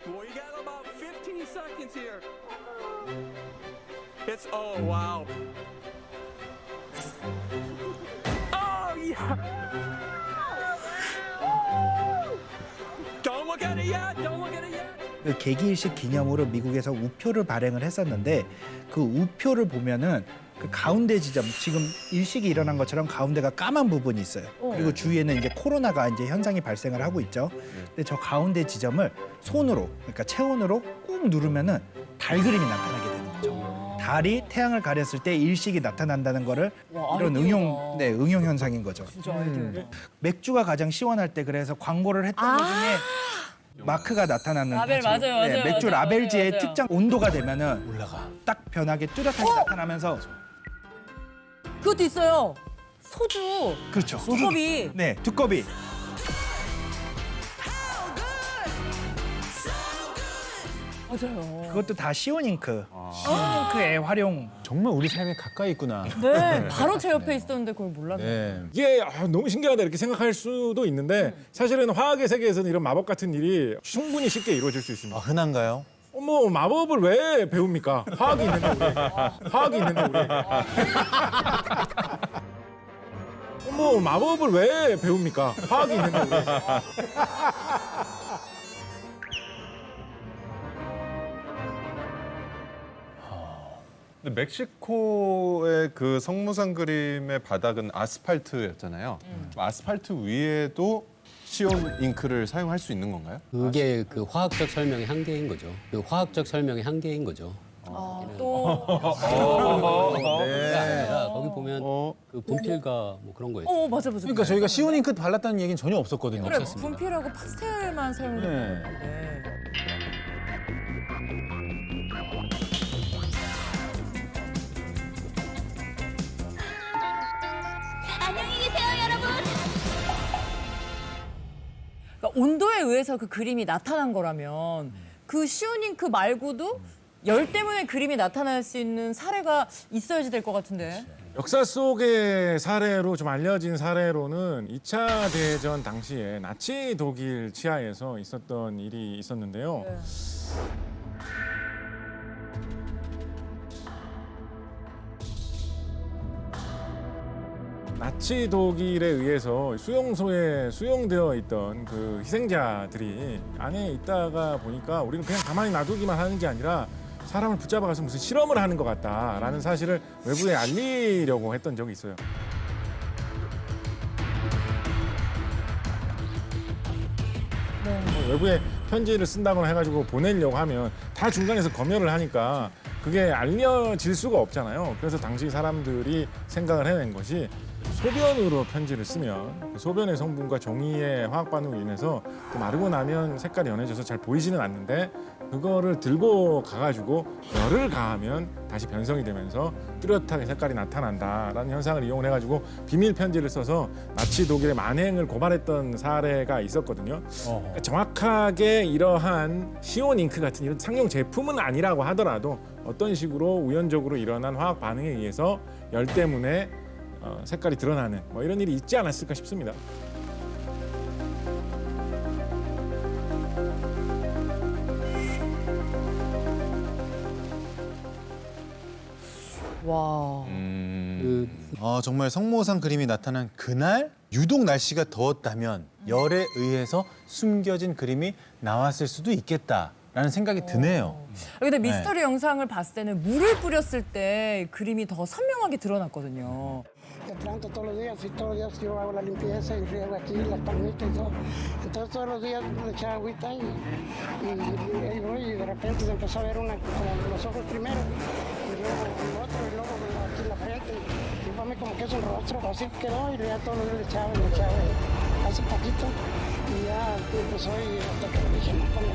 S13: Well, you got about 15 seconds here. It's oh wow. Oh yeah. Don't look at it yet. Don't look at it yet.
S8: 그 개기일식 기념으로 미국에서 우표를 발행을 했었는데 그 우표를 보면은 그 가운데 지점 지금 일식이 일어난 것처럼 가운데가 까만 부분이 있어요. 그리고 주위에는 이제 코로나가 이제 현상이 발생을 하고 있죠. 근데 저 가운데 지점을 손으로 그러니까 체온으로 꾹 누르면은 달 그림이 나타나게 되는 거죠. 달이 태양을 가렸을 때 일식이 나타난다는 거를 이런 응용 현상인 거죠.
S2: 진짜 아이디어.
S8: 맥주가 가장 시원할 때 그래서 광고를 했던 것 중에 마크가 나타나는
S2: 라벨
S8: 거죠.
S2: 맞아요.
S8: 맥주
S2: 맞아요.
S8: 라벨지의
S2: 맞아요.
S8: 특정 온도가 되면은 올라가 딱 변하게 뚜렷하게 나타나면서
S12: 그것도 있어요. 소주.
S8: 그렇죠.
S12: 두꺼비.
S8: 네, 두꺼비.
S2: 맞아요.
S8: 그것도 다 시온 잉크. 시온 잉크의 활용.
S3: 정말 우리 삶에 가까이 있구나.
S2: 네, 바로 제 옆에 있었는데 그걸 몰랐네.
S3: 네.
S6: 이게 너무 신기하다 이렇게 생각할 수도 있는데 사실은 화학의 세계에서는 이런 마법 같은 일이 충분히 쉽게 이루어질 수 있습니다.
S3: 흔한가요?
S6: 어머 마법을 왜 배웁니까? 화학이 있는데 우리. 화학이 있는데 우리. 어머 마법을 왜 배웁니까? 화학이 있는데 우리.
S7: 근데 멕시코의 그 성무상 그림의 바닥은 아스팔트였잖아요. 아스팔트 위에도 시온 잉크를 사용할 수 있는 건가요?
S5: 그게 그 화학적 설명의 한계인 거죠. 그 화학적 설명의 한계인 거죠.
S2: 또.
S5: 그게 아니라 거기 보면 그 분필과 뭐 그런 거 있어요.
S2: 맞아.
S3: 그러니까 저희가 시온 잉크 발랐다는 얘기는 전혀 없었거든요.
S2: 그래, 분필하고 파스텔만 사용했는데.
S3: 네.
S12: 안녕히 계세요, 여러분.
S2: 그러니까 온도에 의해서 그 그림이 나타난 거라면 그 시온 잉크 말고도 열 때문에 그림이 나타날 수 있는 사례가 있어야지 될 것 같은데.
S6: 역사 속의 사례로 좀 알려진 사례로는 2차 대전 당시에 나치 독일 치하에서 있었던 일이 있었는데요. 나치 독일에 의해서 수용소에 수용되어 있던 그 희생자들이 안에 있다가 보니까 우리는 그냥 가만히 놔두기만 하는 게 아니라 사람을 붙잡아가서 무슨 실험을 하는 것 같다라는 사실을 외부에 알리려고 했던 적이 있어요. 외부에 편지를 쓴다거나 해가지고 보내려고 하면 다 중간에서 검열을 하니까 그게 알려질 수가 없잖아요. 그래서 당시 사람들이 생각을 해낸 것이 소변으로 편지를 쓰면 그 소변의 성분과 종이의 화학 반응으로 인해서 또 마르고 나면 색깔이 연해져서 잘 보이지는 않는데 그거를 들고 가가지고 열을 가하면 다시 변성이 되면서 뚜렷하게 색깔이 나타난다라는 현상을 이용해가지고 비밀 편지를 써서 나치 독일의 만행을 고발했던 사례가 있었거든요. 그러니까 정확하게 이러한 시온 잉크 같은 이런 상용 제품은 아니라고 하더라도 어떤 식으로 우연적으로 일어난 화학 반응에 의해서 열 때문에 색깔이 드러나는 뭐 이런 일이 있지 않았을까 싶습니다.
S2: 와.
S3: 정말 성모상 그림이 나타난 그날 유독 날씨가 더웠다면 열에 의해서 숨겨진 그림이 나왔을 수도 있겠다라는 생각이 드네요.
S2: 근데 미스터리 영상을 봤을 때는 물을 뿌렸을 때 그림이 더 선명하게 드러났거든요.
S10: Yo planto todos los días y todos los días yo hago la limpieza y riego aquí las palmitas y todo. Entonces todos los días le echaba agüita y de repente se empezó a ver una como los ojos primero y luego el otro y luego aquí la frente y para mí como que es un rostro, así quedó y ya todos los días le echaba hace poquito y ya empezó y hasta que dije no, con la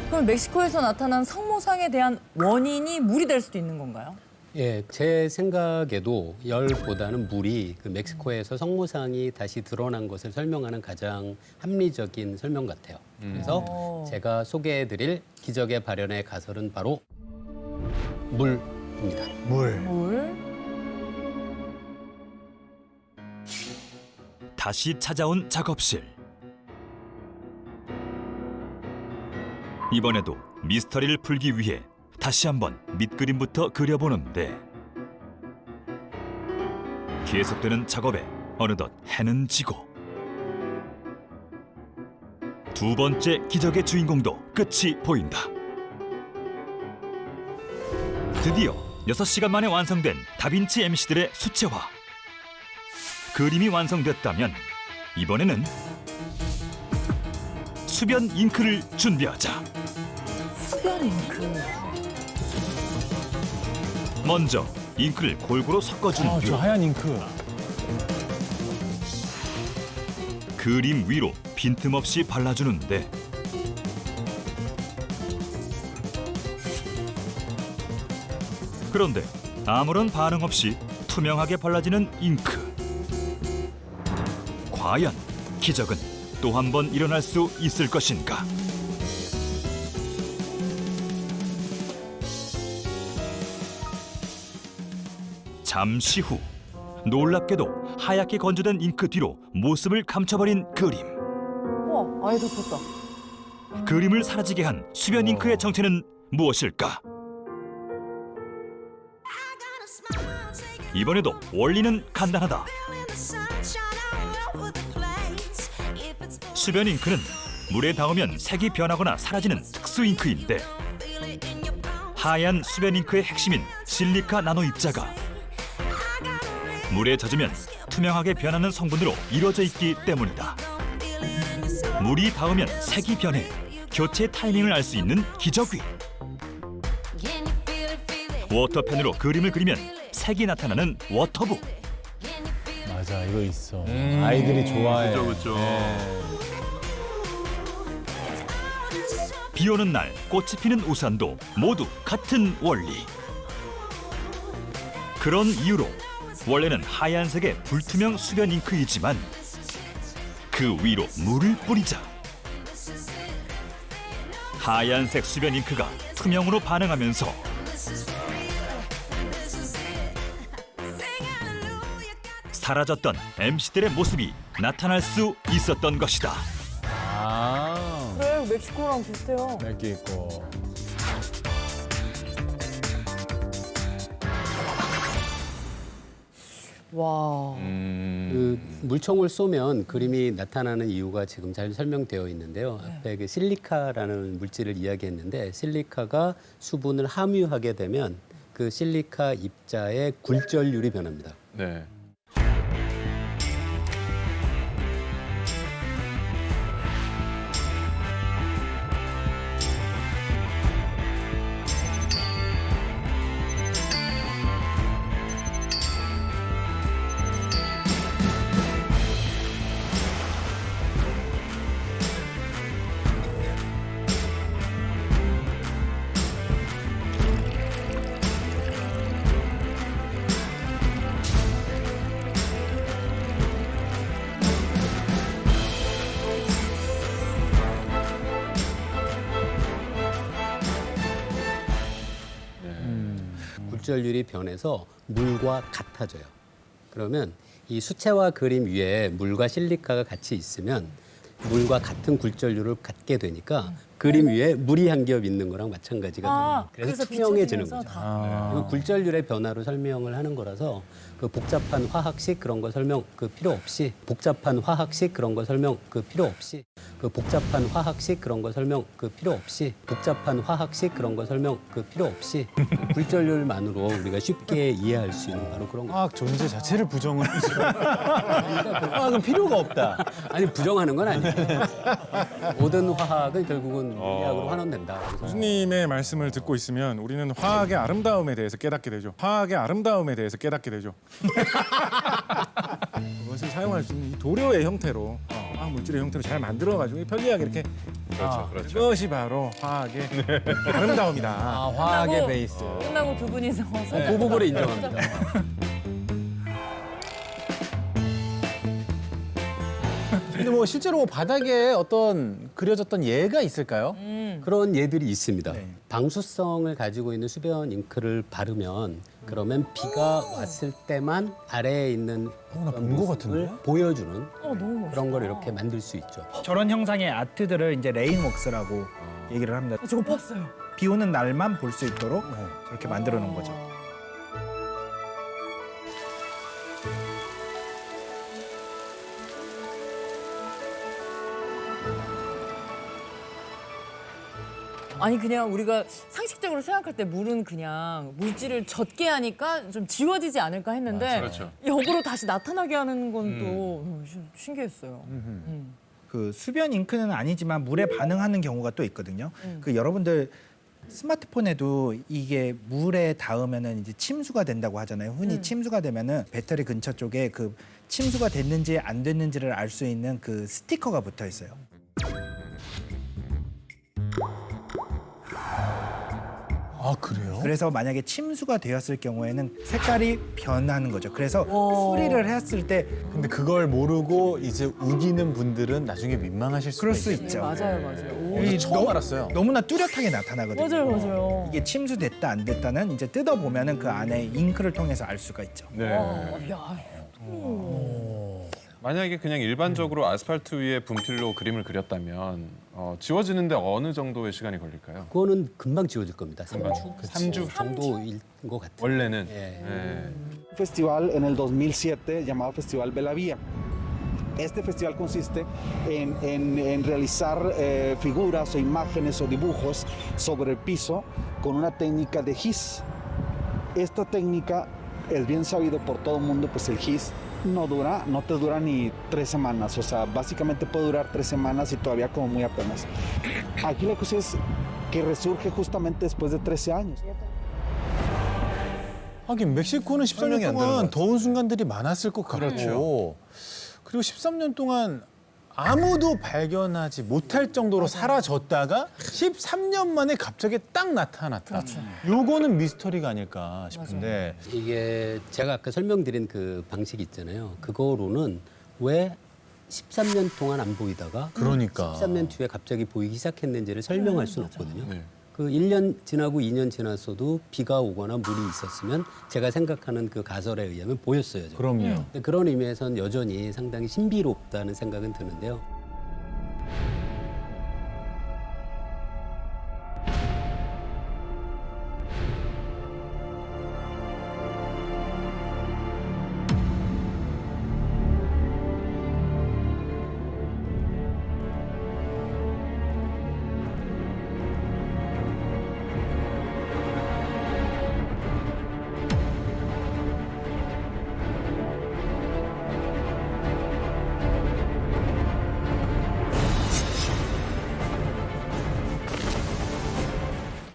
S2: 그럼 멕시코에서 나타난 성모상에 대한 원인이 물이 될 수도 있는 건가요?
S5: 예, 제 생각에도 열보다는 물이 그 멕시코에서 성모상이 다시 드러난 것을 설명하는 가장 합리적인 설명 같아요. 그래서 제가 소개해드릴 기적의 발현의 가설은 바로 물입니다.
S2: 물?
S9: 다시 찾아온 작업실. 이번에도 미스터리를 풀기 위해 다시 한번 밑그림부터 그려보는데 계속되는 작업에 어느덧 해는 지고 두 번째 기적의 주인공도 끝이 보인다. 드디어 6시간 만에 완성된 다빈치 MC들의 수채화. 그림이 완성됐다면 이번에는 수변 잉크를 준비하자.
S2: 수변 잉크.
S9: 먼저 잉크를 골고루 섞어준 뒤
S3: 저 하얀 잉크.
S9: 그림 위로 빈틈없이 발라주는데 그런데 아무런 반응 없이 투명하게 발라지는 잉크. 과연 기적은 또 한 번 일어날 수 있을 것인가? 잠시 후 놀랍게도 하얗게 건조된 잉크 뒤로 모습을 감춰버린 그림.
S2: 우와, 아예 덮었다.
S9: 그림을 사라지게 한 수변 잉크의 정체는 무엇일까? 이번에도 원리는 간단하다. 수변 잉크는 물에 닿으면 색이 변하거나 사라지는 특수 잉크인데 하얀 수변 잉크의 핵심인 실리카 나노 입자가 물에 젖으면 투명하게 변하는 성분으로 이루어져 있기 때문이다. 물이 닿으면 색이 변해 교체 타이밍을 알 수 있는 기적위. 워터펜으로 그림을 그리면 색이 나타나는 워터북.
S3: 맞아, 이거 있어. 아이들이 좋아해.
S7: 그죠.
S9: 비 오는 날 꽃이 피는 우산도 모두 같은 원리. 그런 이유로 원래는 하얀색의 불투명 수변 잉크이지만 그 위로 물을 뿌리자 하얀색 수변 잉크가 투명으로 반응하면서 사라졌던 MC들의 모습이 나타날 수 있었던 것이다.
S3: 아,
S12: 그래, 멕시코랑 비슷해요.
S3: 맥기 있고.
S2: 와.
S5: 그 물총을 쏘면 그림이 나타나는 이유가 지금 잘 설명되어 있는데요. 앞에 그 실리카라는 물질을 이야기했는데 실리카가 수분을 함유하게 되면 그 실리카 입자의 굴절률이 변합니다.
S7: 네.
S5: 굴절률이 변해서 물과 같아져요. 그러면 이 수채화 그림 위에 물과 실리카가 같이 있으면 물과 같은 굴절률을 갖게 되니까 그림 위에 물이 한 겹 있는 거랑 마찬가지가 됩니다. 그래서 투명해지는 거죠. 이건 굴절률의 변화로 설명을 하는 거라서 그 복잡한 화학식 그런 거 설명 그 필요 없이 복잡한 화학식 그런 거 설명 그 필요 없이 그 복잡한 화학식 그런 거 설명 그 필요 없이 복잡한 화학식 그런 거 설명 그 필요 없이 굴절률만으로 우리가 쉽게 이해할 수 있는 바로 그런 거.
S3: 화학 존재 자체를 부정을 하죠. 화학은 필요가 없다.
S5: 아니 부정하는 건 아니에요. 모든 화학은 결국은 물리학으로 환원된다.
S6: 교수님의 말씀을 듣고 있으면 우리는 화학의 아름다움에 대해서 깨닫게 되죠. 화학의 아름다움에 대해서 깨닫게 되죠. 그것을 사용할 수 있는 이 도료의 형태로 화학 물질의 형태로 잘 만들어가지고 편리하게 이렇게
S7: 그렇죠.
S6: 그것이 바로 화학의 아름다움이다.
S3: 아, 화학의 베이스.
S2: 끝나고 두 분이서
S5: 그 부분을 인정합니다.
S3: 근데 뭐 실제로 뭐 바닥에 어떤 그려졌던 예가 있을까요?
S5: 그런 예들이 있습니다. 방수성을 가지고 있는 수변 잉크를 바르면 그러면 비가 왔을 때만 아래에 있는 모습을 보여주는 그런 걸 이렇게 만들 수 있죠.
S11: 저런 형상의 아트들을 이제 레인웍스라고 얘기를 합니다.
S2: 저거 봤어요.
S11: 비 오는 날만 볼 수 있도록 저렇게 만들어 놓은 거죠.
S2: 아니 그냥 우리가 상식적으로 생각할 때 물은 그냥 물질을 젖게 하니까 좀 지워지지 않을까 했는데
S7: 그렇죠.
S2: 역으로 다시 나타나게 하는 건 또 신기했어요.
S11: 그 수변 잉크는 아니지만 물에 반응하는 경우가 또 있거든요. 그 여러분들 스마트폰에도 이게 물에 닿으면은 이제 침수가 된다고 하잖아요. 흔히 침수가 되면은 배터리 근처 쪽에 그 침수가 됐는지 안 됐는지를 알 수 있는 그 스티커가 붙어 있어요.
S3: 아, 그래요?
S11: 그래서 만약에 침수가 되었을 경우에는 색깔이 변하는 거죠. 그래서 수리를 했을 때
S3: 근데 그걸 모르고 이제 우기는 분들은 나중에 민망하실 수가
S11: 그럴 수
S3: 있겠네요.
S11: 있죠.
S2: 맞아요.
S11: 이
S3: 처음 알았어요.
S11: 너무나 뚜렷하게 나타나거든요.
S2: 맞아요.
S11: 이게 침수됐다 안 됐다는 이제 뜯어보면은 그 안에 잉크를 통해서 알 수가 있죠.
S7: 네.
S2: 야,
S7: 만약에 그냥 일반적으로 아스팔트 위에 분필로 그림을 그렸다면 지워지는데 어느 정도의 시간이 걸릴까요?
S5: 그거는 금방 지워질 겁니다.
S7: 금방.
S5: 3주 정도일 것 같아요.
S7: 원래는.
S5: 예.
S7: 네.
S14: Festival en el 2007 llamado Festival Bella Vía. Este festival consiste en realizar figuras o imágenes o dibujos sobre el piso con una técnica de gis. Esta técnica es bien sabido por todo el mundo, pues el gis no te dura ni 3 semanas, o sea, básicamente puede durar 3 semanas y todavía como muy apenas. Aquí la cosa es que resurge justamente después de 13 años.
S3: 하긴 멕시코는 13년 동안 더운 순간들이 많았을 것 같고
S7: 그렇죠.
S3: 그리고 13년 동안 아무도 발견하지 못할 정도로 사라졌다가 13년 만에 갑자기 딱 나타났다. 요거는 미스터리가 아닐까 싶은데
S5: 이게 제가 아까 설명드린 그 방식 있잖아요. 그거로는 왜 13년 동안 안 보이다가
S3: 그러니까.
S5: 13년 뒤에 갑자기 보이기 시작했는지를 설명할 수는 없거든요.
S7: 네.
S5: 그 1년 지나고 2년 지났어도 비가 오거나 물이 있었으면 제가 생각하는 그 가설에 의하면 보였어요. 저는.
S3: 그럼요.
S5: 근데 그런 의미에서는 여전히 상당히 신비롭다는 생각은 드는데요.